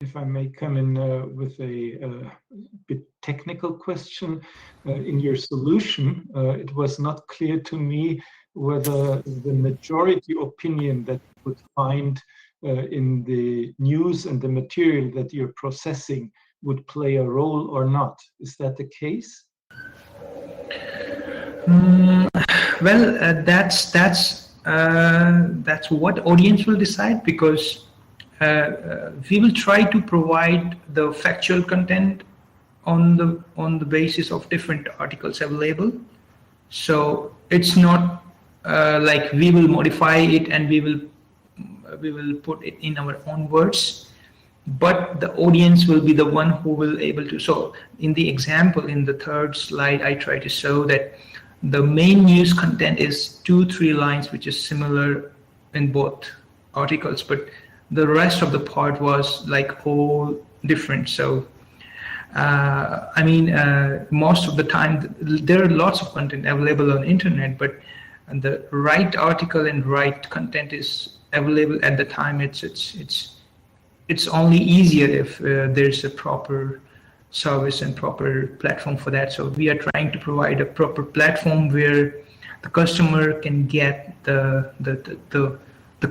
If I may come in with a bit technical question, in your solution, it was not clear to me whether the majority opinion that you would find in the news and the material that you're processing would play a role or not. Is that the case? Well, that's what audience will decide, because we will try to provide the factual content on the basis of different articles available. So it's not like we will modify it and we will put it in our own words, but the audience will be the one who will able to. So in the example in the third slide, I try to show that the main news content is 2-3 lines, which is similar in both articles, but the rest of the part was like all different. So I mean, most of the time there are lots of content available on internet, but the right article and right content is available at the time. It's only easier if there's a proper service and proper platform for that. So we are trying to provide a proper platform where the customer can get the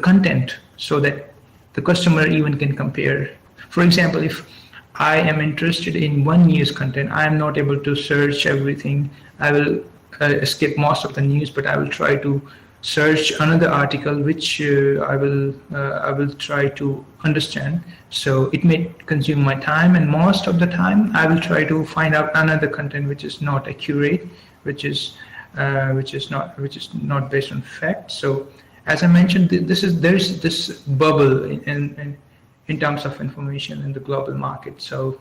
content, so that the customer even can compare. For example, if I am interested in one news content, I am not able to search everything. I will skip most of the news, but I will try to search another article which I will try to understand. So it may consume my time, and most of the time I will try to find out another content which is not accurate, which is not based on fact. So as I mentioned, there's this bubble in terms of information in the global market. So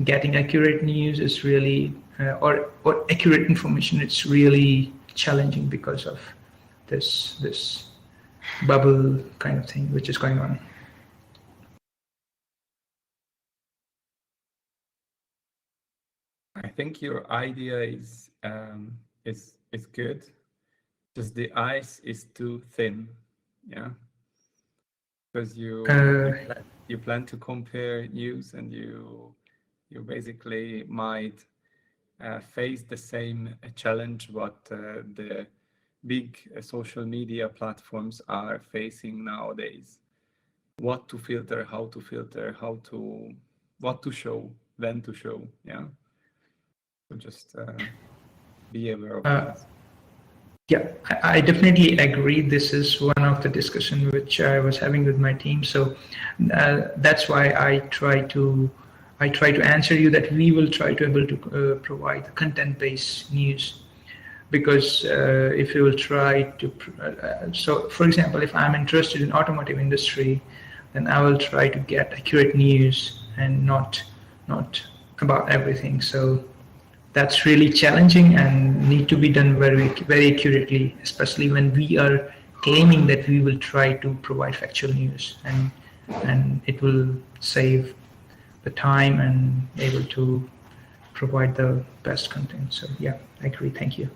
getting accurate news is really or accurate information, it's really challenging because of this bubble kind of thing which is going on. I think your idea is good. Just the ice is too thin, yeah. Because you plan to compare news, and you basically might face the same challenge what the big social media platforms are facing nowadays. What to filter, how to filter, what to show, when to show, yeah. So just be aware of that. Yeah, I definitely agree. This is one of the discussion which I was having with my team. So that's why I try to answer you that we will try to able to provide content-based news, because if you will try to, so for example, if I'm interested in automotive industry, then I will try to get accurate news and not about everything. So that's really challenging and need to be done very, very accurately, especially when we are claiming that we will try to provide factual news, and it will save the time and able to provide the best content. So yeah, I agree. Thank you.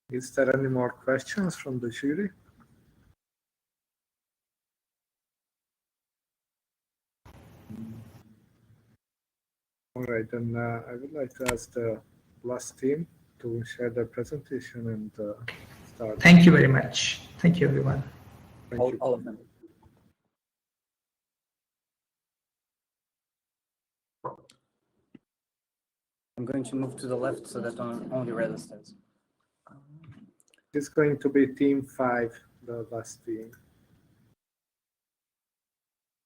Is there any more questions from the jury? All right, then I would like to ask the last team to share their presentation and start. Thank you very much. Thank you, everyone. Thank you. All of them. I'm going to move to the left so that only Reda stays. It's going to be team 5, the last team.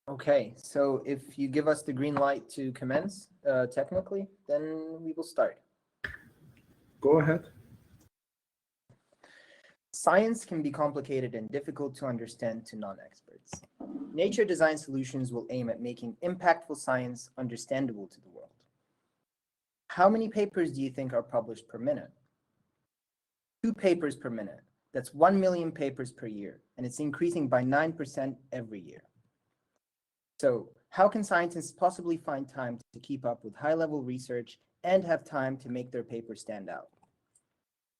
Okay, so if you give us the green light to commence technically, then we will start. Go ahead. Science can be complicated and difficult to understand to non-experts. Nature design solutions will aim at making impactful science understandable to the world. How many papers do you think are published per minute? 2 papers per minute. That's 1 million papers per year, and it's increasing by 9% every year. So how can scientists possibly find time to keep up with high-level research and have time to make their papers stand out?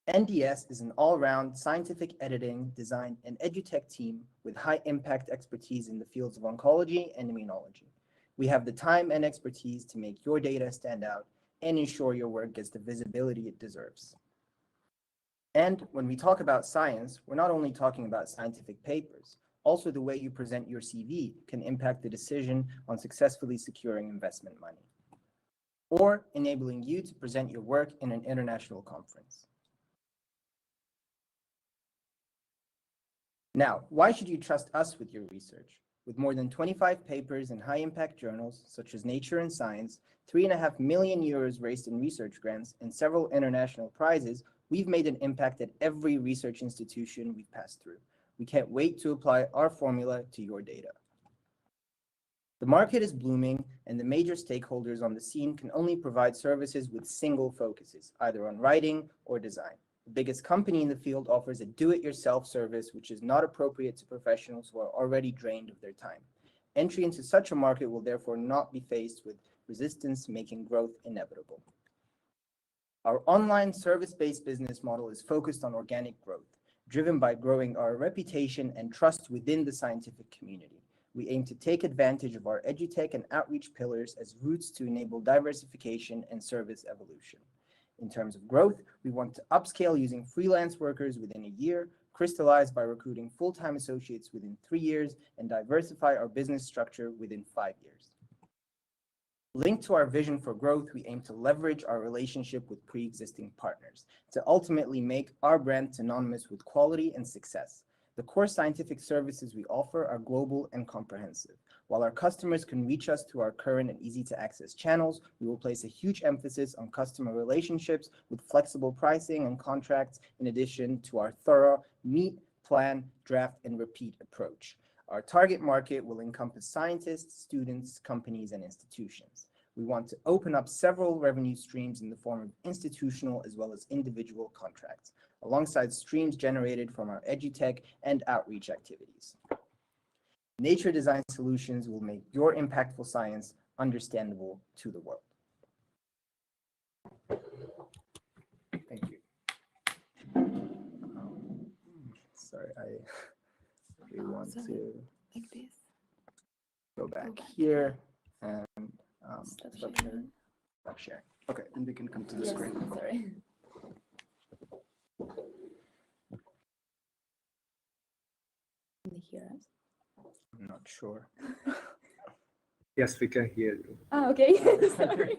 NDS is an all-round scientific editing, design, and edutech team with high-impact expertise in the fields of oncology and immunology. We have the time and expertise to make your data stand out and ensure your work gets the visibility it deserves. And when we talk about science, we're not only talking about scientific papers. Also, the way you present your CV can impact the decision on successfully securing investment money, or enabling you to present your work in an international conference. Now, why should you trust us with your research? With more than 25 papers in high-impact journals, such as Nature and Science, 3.5 million euros raised in research grants, and several international prizes, we've made an impact at every research institution we've passed through. We can't wait to apply our formula to your data. The market is blooming, and the major stakeholders on the scene can only provide services with single focuses, either on writing or design. The biggest company in the field offers a do-it-yourself service, which is not appropriate to professionals who are already drained of their time. Entry into such a market will therefore not be faced with resistance, making growth inevitable. Our online service-based business model is focused on organic growth, driven by growing our reputation and trust within the scientific community. We aim to take advantage of our edutech and outreach pillars as routes to enable diversification and service evolution. In terms of growth, we want to upscale using freelance workers within a year, crystallize by recruiting full-time associates within 3 years, and diversify our business structure within 5 years. Linked to our vision for growth, we aim to leverage our relationship with pre-existing partners to ultimately make our brand synonymous with quality and success. The core scientific services we offer are global and comprehensive. While our customers can reach us through our current and easy-to-access channels, we will place a huge emphasis on customer relationships with flexible pricing and contracts, in addition to our thorough meet, plan, draft, and repeat approach. Our target market will encompass scientists, students, companies, and institutions. We want to open up several revenue streams in the form of institutional as well as individual contracts, alongside streams generated from our edutech and outreach activities. Nature Design Solutions will make your impactful science understandable to the world. Thank you. Sorry, I really want to like this. Go back here and stop sharing. Okay, and we can come to the screen. Sorry. Can they hear us? I'm not sure. Yes, we can hear you. Ah, okay. Sorry.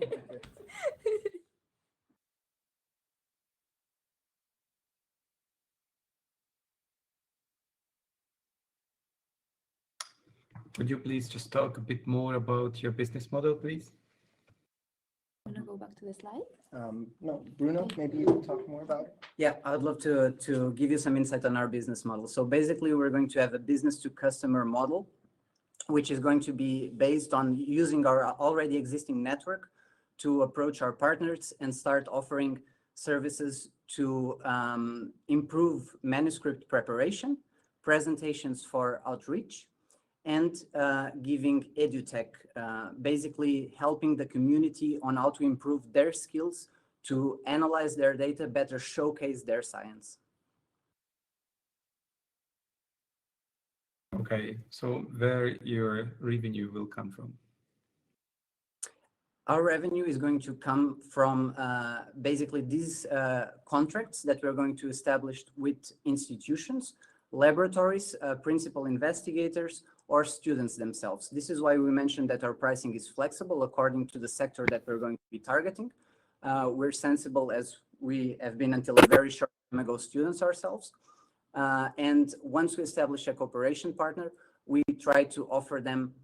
Would you please just talk a bit more about your business model, please? Want to go back to the slide? No, Bruno, maybe you can talk more about it. Yeah, I'd love to give you some insight on our business model. So basically, we're going to have a business to customer model, which is going to be based on using our already existing network to approach our partners and start offering services to improve manuscript preparation, presentations for outreach, and giving edutech, basically helping the community on how to improve their skills to analyze their data, better showcase their science. Okay, so where your revenue will come from? Our revenue is going to come from basically these contracts that we're going to establish with institutions, laboratories, principal investigators, or students themselves. This is why we mentioned that our pricing is flexible according to the sector that we're going to be targeting. We're sensible, as we have been until a very short time ago, students ourselves. And once we establish a cooperation partner, we try to offer them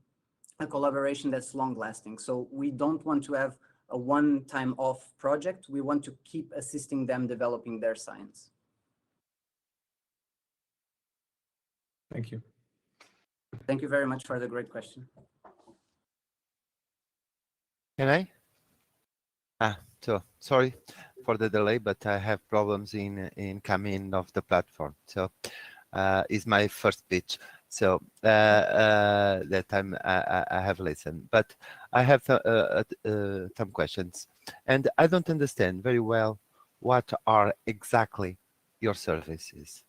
a collaboration that's long-lasting. So we don't want to have a one-time off project. We want to keep assisting them developing their science. Thank you. Thank you very much for the great question. Can I? So sorry for the delay, but I have problems in coming off the platform. So it's my first pitch. So that time I have listened, but I have some questions, and I don't understand very well what are exactly your services.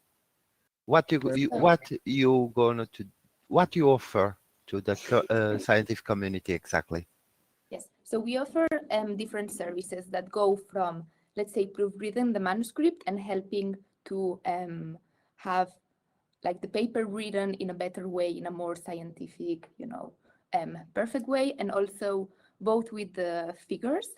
What you offer to the scientific community exactly? Yes, so we offer different services that go from, let's say, proofreading the manuscript and helping to have like the paper written in a better way, in a more scientific, perfect way, and also both with the figures.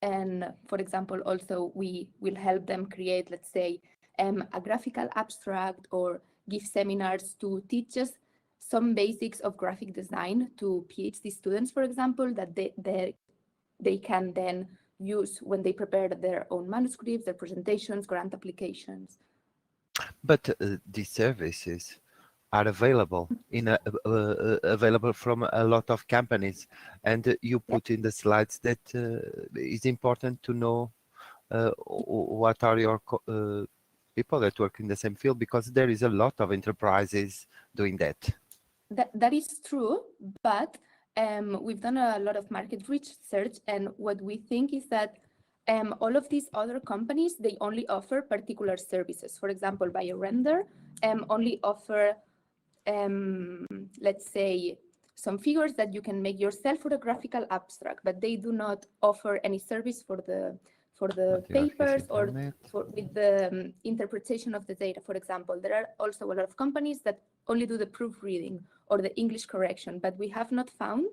And for example, also we will help them create, let's say, a graphical abstract or give seminars to teach us some basics of graphic design to PhD students, for example, that they can then use when they prepare their own manuscripts, their presentations, grant applications. But these services are available available from a lot of companies, and you put in the slides that it's important to know what are your people that work in the same field, because there is a lot of enterprises doing that. That is true, but we've done a lot of market research, and what we think is that all of these other companies, they only offer particular services. For example, BioRender only offer, let's say, some figures that you can make yourself for a graphical abstract, but they do not offer any service for the papers or with the interpretation of the data. For example, there are also a lot of companies that only do the proofreading or the English correction, but we have not found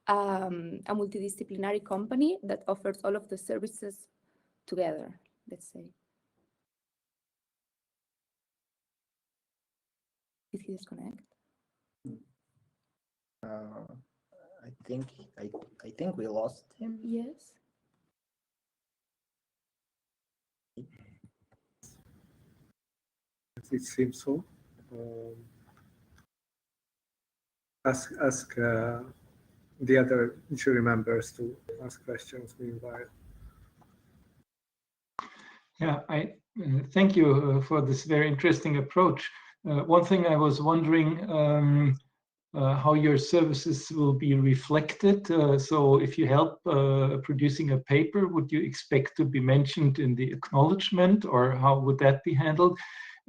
a multidisciplinary company that offers all of the services together, let's say. Did he disconnect? I think we lost him. Yes. It seems so. Ask the other jury members to ask questions meanwhile. Yeah, I thank you for this very interesting approach. One thing I was wondering how your services will be reflected. So if you help producing a paper, would you expect to be mentioned in the acknowledgement, or how would that be handled?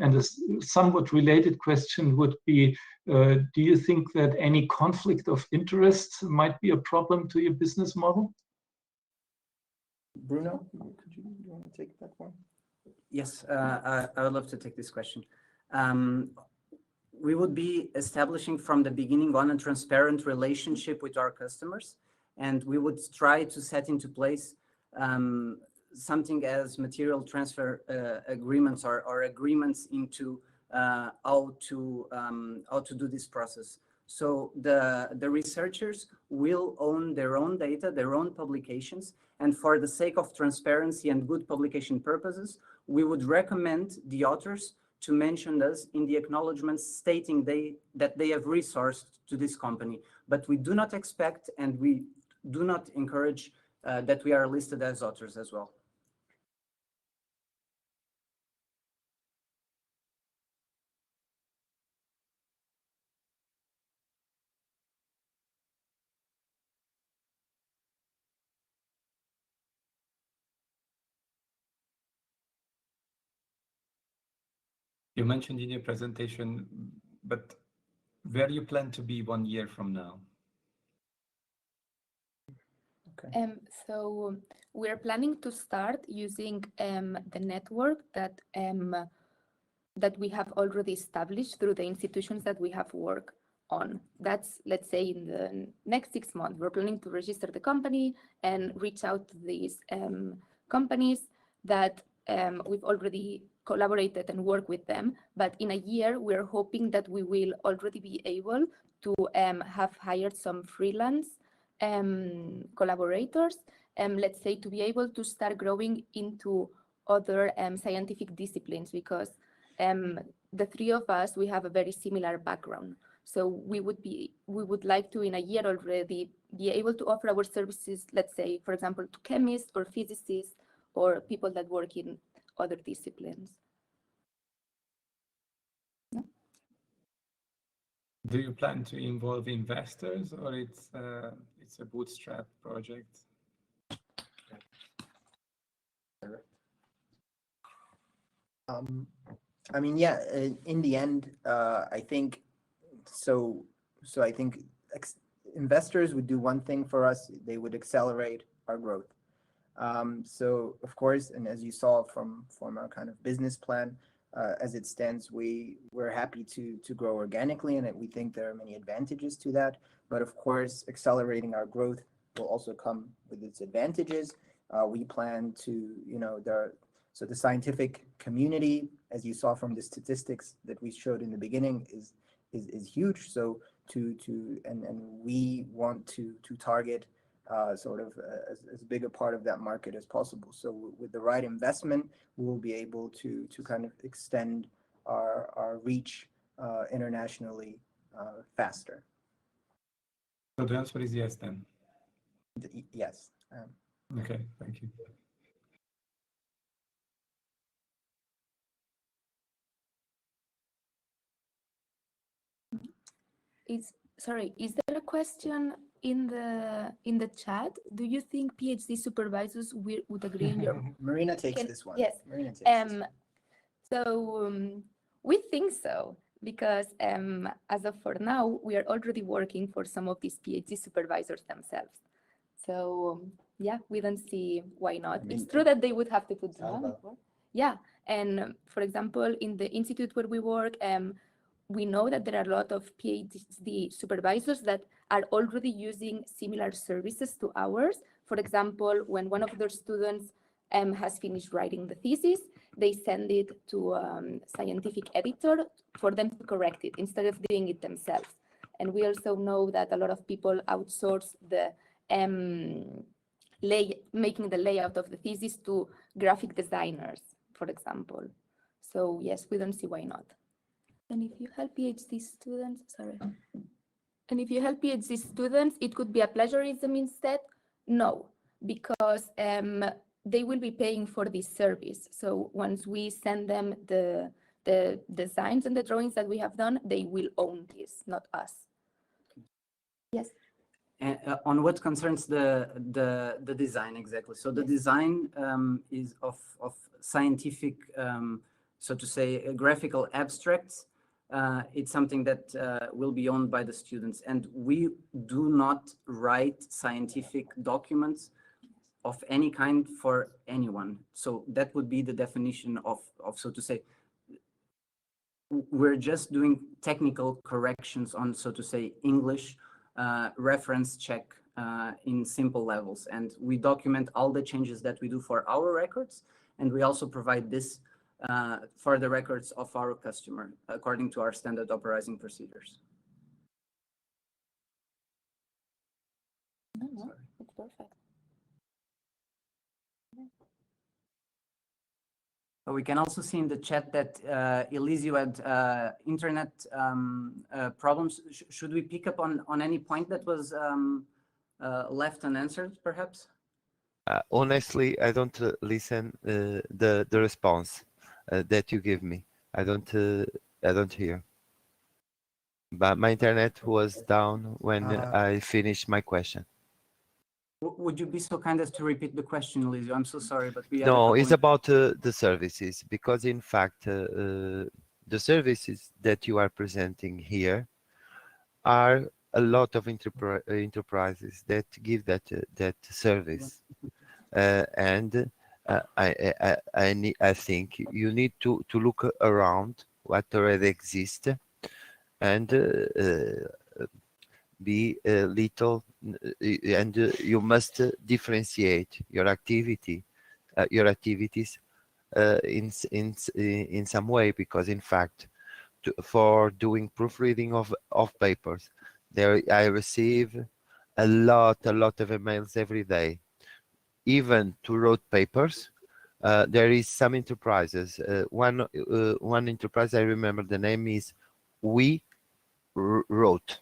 And a somewhat related question would be, do you think that any conflict of interest might be a problem to your business model? Bruno, do you want to take that one? Yes, I would love to take this question. We would be establishing from the beginning on a transparent relationship with our customers, and we would try to set into place something as material transfer agreements or agreements into how to do this process. So the researchers will own their own data, their own publications, and for the sake of transparency and good publication purposes, we would recommend the authors to mention us in the acknowledgements stating that they have resourced to this company. But we do not expect and we do not encourage that we are listed as authors as well. You mentioned in your presentation, but where you plan to be 1 year from now? So we're planning to start using the network that we have already established through the institutions that we have worked on. That's, let's say, in the next 6 months. We're planning to register the company and reach out to these companies that we've already collaborated and worked with them. But in a year, we're hoping that we will already be able to have hired some freelance collaborators, let's say, to be able to start growing into other scientific disciplines, because the three of us, we have a very similar background. So we would like to, in a year already, be able to offer our services, let's say, for example, to chemists or physicists or people that work in other disciplines. No? Do you plan to involve investors, or it's a bootstrap project? I mean, yeah, in the end, I think so. So I think investors would do one thing for us. They would accelerate our growth. So of course, and as you saw from our kind of business plan, as it stands, we're happy to grow organically, and we think there are many advantages to that. But of course, accelerating our growth will also come with its advantages. We plan to, so the scientific community, as you saw from the statistics that we showed in the beginning, is huge. So and we want to target sort of as big a part of that market as possible. So with the right investment, we will be able to kind of extend our reach internationally faster. So the answer is yes then? Yes. Okay, thank you. Is there a question in the chat? Do you think PhD supervisors would agree on your... Marina takes this one. Yes. Marina takes this one. So we think so, because as of for now, we are already working for some of these PhD supervisors themselves. So yeah, we don't see why not. It's true that they would have to put the money for. Yeah, and for example, in the institute where we work, we know that there are a lot of PhD supervisors that are already using similar services to ours. For example, when one of their students has finished writing the thesis, they send it to a scientific editor for them to correct it instead of doing it themselves. And we also know that a lot of people outsource the making the layout of the thesis to graphic designers, for example. So yes, we don't see why not. And if you help PhD students, it could be a plagiarism instead? No, because they will be paying for this service. So once we send them the designs and the drawings that we have done, they will own this, not us. Yes. On what concerns the design exactly. So the design is of scientific, so to say, graphical abstracts. It's something that will be owned by the students, and we do not write scientific documents of any kind for anyone. So that would be the definition of so to say, we're just doing technical corrections on, so to say, English reference check in simple levels, and we document all the changes that we do for our records, and we also provide this for the records of our customer according to our standard operating procedures. No, it's perfect. We can also see in the chat that Elisio had internet problems. Should we pick up on any point that was left unanswered, perhaps? Honestly, I don't listen the response that you give me. I don't hear. But my internet was down when I finished my question. Would you be so kind as to repeat the question, Elizio? I'm so sorry, but we had a No, couple it's about the services, because in fact, the services that you are presenting here are a lot of enterprises that give that service, and I think you need to look around what already exists and be a little, and you must differentiate your activities in some way, because in fact, for doing proofreading of papers, there I receive a lot of emails every day. Even to write papers, there is some enterprises. One enterprise, I remember the name is We Wrote.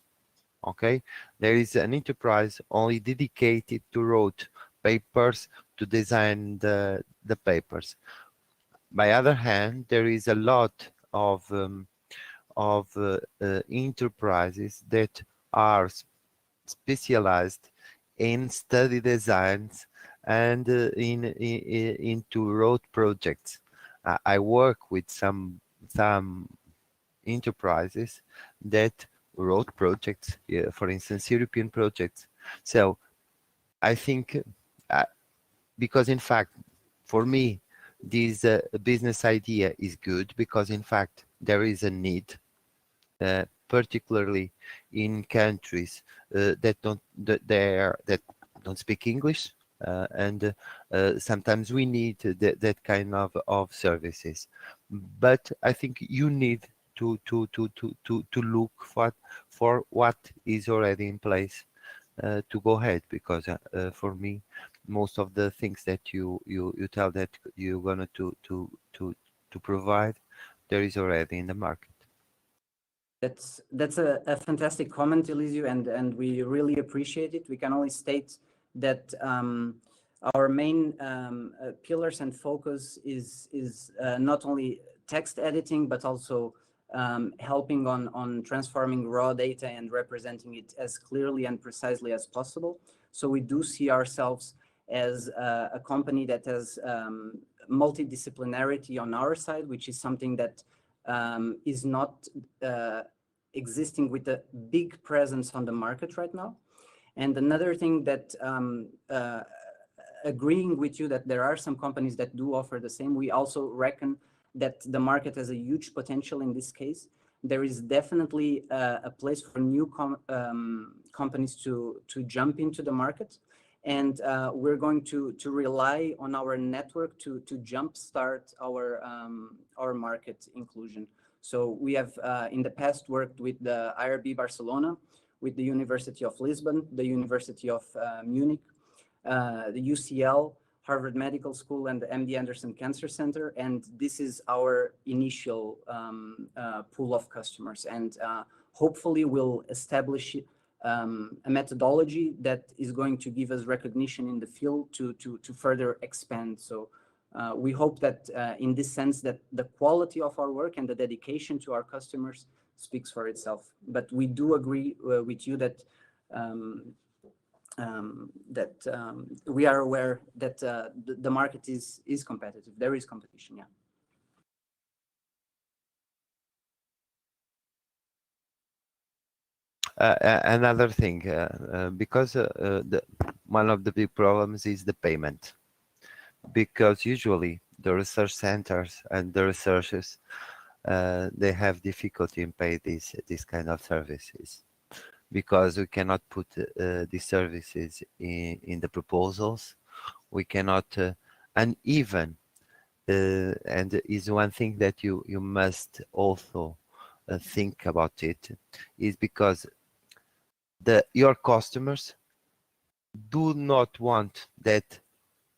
Okay, there is an enterprise only dedicated to write papers, to design the papers. By other hand, there is a lot of enterprises that are specialized in study designs and into road projects. I work with some enterprises that road projects, for instance, European projects. So I think, because in fact, for me, this business idea is good, because in fact there is a need, particularly in countries that don't speak English, and sometimes we need that kind of services. But I think you need to look for what is already in place to go ahead, because for me, most of the things that you tell that you're gonna to provide, there is already in the market. That's a fantastic comment, Elizio, and we really appreciate it. We can only state that our main pillars and focus is not only text editing, but also helping on transforming raw data and representing it as clearly and precisely as possible. So we do see ourselves as a company that has multidisciplinarity on our side, which is something that is not existing with a big presence on the market right now. And another thing that agreeing with you that there are some companies that do offer the same, we also reckon that the market has a huge potential in this case. There is definitely a place for new companies to jump into the market. And we're going to rely on our network to jumpstart our market inclusion. So we have in the past worked with the IRB Barcelona, with the University of Lisbon, the University of Munich, the UCL, Harvard Medical School, and the MD Anderson Cancer Center. And this is our initial pool of customers. And hopefully we'll establish a methodology that is going to give us recognition in the field to further expand. So we hope that in this sense that the quality of our work and the dedication to our customers speaks for itself. But we do agree with you that we are aware that the market is competitive. There is competition, yeah. Another thing, because one of the big problems is the payment, because usually the research centers and the researchers they have difficulty in pay these kind of services, because we cannot put these services in the proposals. We cannot, and even and is one thing that you must also think about it, is because your customers do not want that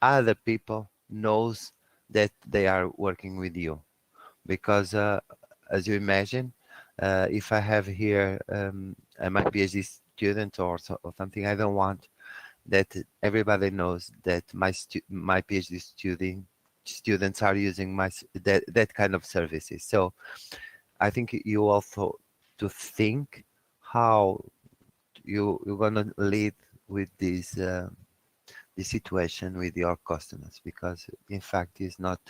other people knows that they are working with you, because as you imagine, if I have here my PhD student or something, I don't want that everybody knows that my PhD students are using that kind of services. So I think you also to think how you're gonna lead with this situation with your customers, because in fact it's not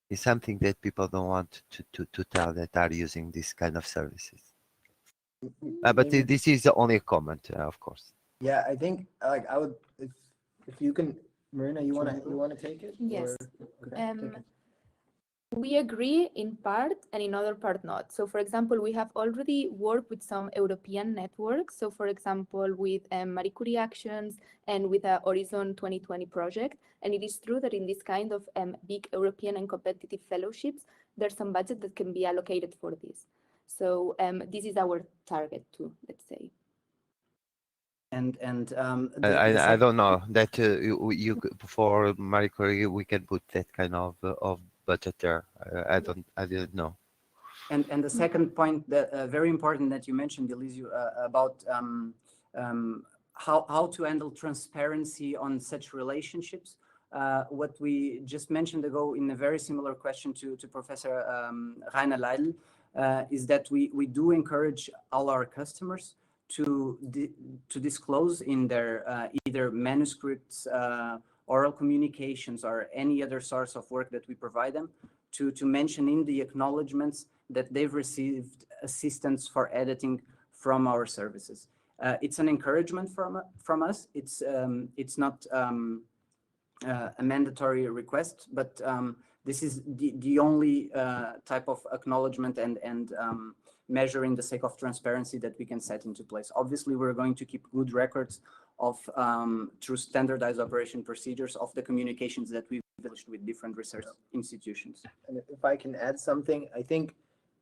it's something that people don't want to tell that are using this kind of services. But this is only a comment, of course. Yeah, I think like I would if you can, Marina, you wanna take it? Yes. Or, okay, take it. We agree in part and in other part not. So for example, we have already worked with some European networks. So for example, with Marie Curie Actions and with a Horizon 2020 project. And it is true that in this kind of big European and competitive fellowships, there's some budget that can be allocated for this. So this is our target too, let's say. And I don't know that you for Marie Curie we can put that kind of budget there. I didn't know. And the second point that very important that you mentioned, Elisio, about how to handle transparency on such relationships. What we just mentioned ago in a very similar question to Professor Rainer Leidl is that we do encourage all our customers to disclose in their either manuscripts, oral communications, or any other source of work that we provide them, to mention in the acknowledgements that they've received assistance for editing from our services. It's an encouragement from us. It's not a mandatory request, but this is the only type of acknowledgement and measure in the sake of transparency that we can set into place. Obviously, we're going to keep good records of through standardized operation procedures of the communications that we've published with different research institutions. And if I can add something, I think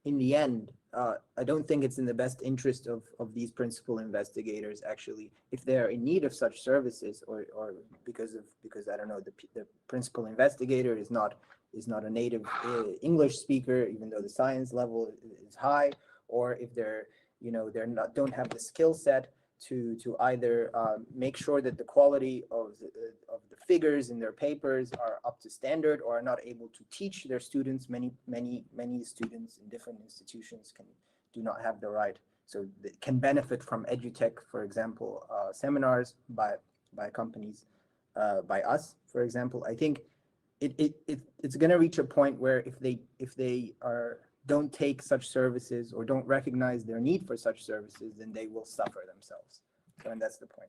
in the end, I don't think it's in the best interest of these principal investigators, actually, if they're in need of such services, or because I don't know, the principal investigator is not a native English speaker, even though the science level is high, or if they're don't have the skill set to either make sure that the quality of the figures in their papers are up to standard, or are not able to teach their students. Many students in different institutions do not have the right, so they can benefit from edutech, for example, seminars by companies, by us, for example. I think it's going to reach a point where if they don't take such services or don't recognize their need for such services, then they will suffer themselves. So, and that's the point.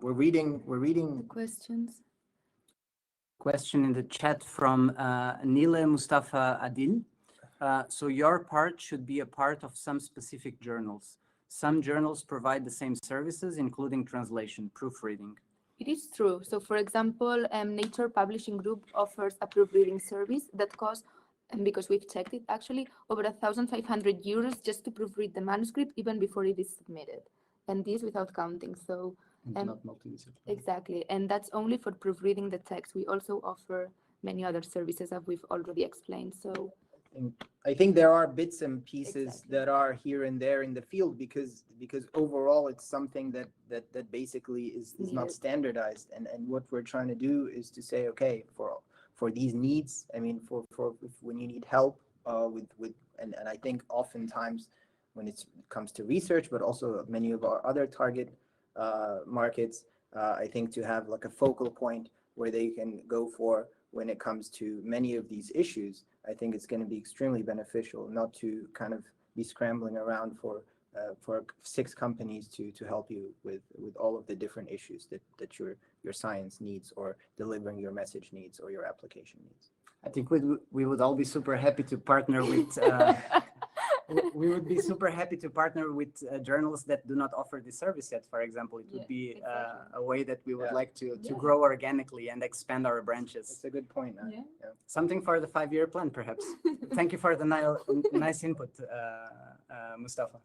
We're reading questions. Question in the chat from Nile Mustafa Adil. So your part should be a part of some specific journals. Some journals provide the same services, including translation, proofreading. It is true. So for example, Nature Publishing Group offers a proofreading service that costs, and because we've checked it actually, over 1,500 euros just to proofread the manuscript even before it is submitted. And this without counting. So not multidisciplinary. Exactly. And that's only for proofreading the text. We also offer many other services that we've already explained. So I think there are bits and pieces that are here and there in the field because overall it's something that basically is not standardized, and what we're trying to do is to say, okay, for these needs, I mean, for when you need help with and I think oftentimes when it comes to research, but also many of our other target markets, I think to have like a focal point where they can go for when it comes to many of these issues, I think it's going to be extremely beneficial not to kind of be scrambling around for 6 companies to help you with all of the different issues that your science needs, or delivering your message needs, or your application needs. I think we would all be super happy to partner with we would be super happy to partner with journals that do not offer this service yet. For example, it would be a way that we would like to grow organically and expand our branches. It's a good point. Something for the 5-year plan, perhaps. Thank you for the nice input, Mustafa.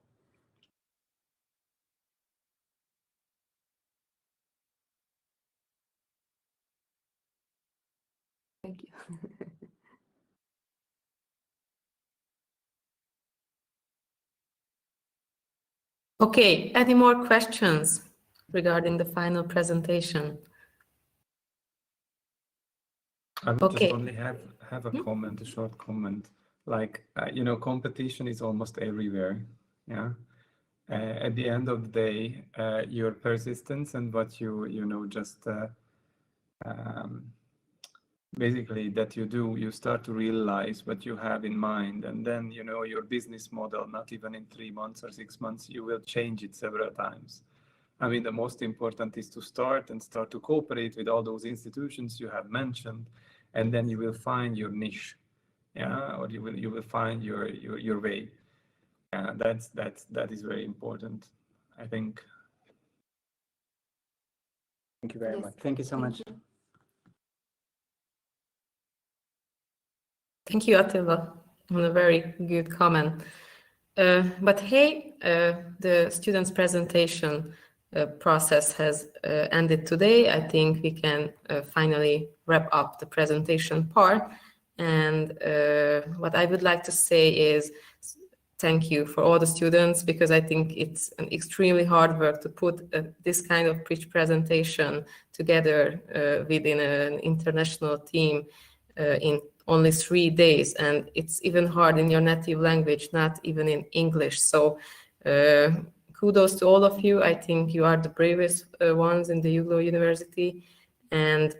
Thank you. Okay, any more questions regarding the final presentation? I would Okay. just only have a comment, a short comment. Like, you know, competition is almost everywhere. Yeah. At the end of the day, your persistence and what you know, just basically that you do, you start to realize what you have in mind, and then, you know, your business model, not even in 3 months or 6 months, you will change it several times. I mean, the most important is to start to cooperate with all those institutions you have mentioned, and then you will find your niche, yeah, or you will find your way. Yeah, that is very important, I think. Thank you very Yes, much. Thank you so thank much. you. Thank you, Attila, on a very good comment. But hey, the students' presentation process has ended today. I think we can finally wrap up the presentation part. And what I would like to say is thank you for all the students, because I think it's an extremely hard work to put this kind of pitch presentation together within an international team in only 3 days, and it's even hard in your native language, not even in English. So kudos to all of you. I think you are the bravest ones in the EUGLOH University. And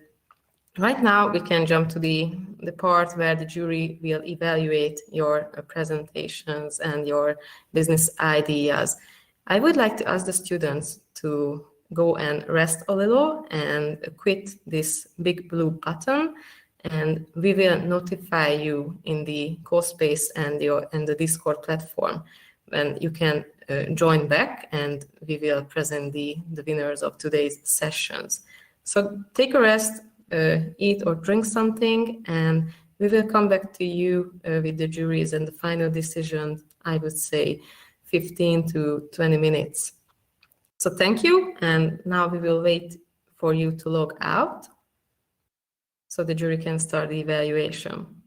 right now we can jump to the part where the jury will evaluate your presentations and your business ideas. I would like to ask the students to go and rest a little and quit this big blue button, and we will notify you in the CoSpace and the Discord platform when you can join back, and we will present the winners of today's sessions. So take a rest, eat or drink something, and we will come back to you with the juries and the final decision, I would say 15 to 20 minutes. So thank you, and now we will wait for you to log out so the jury can start the evaluation.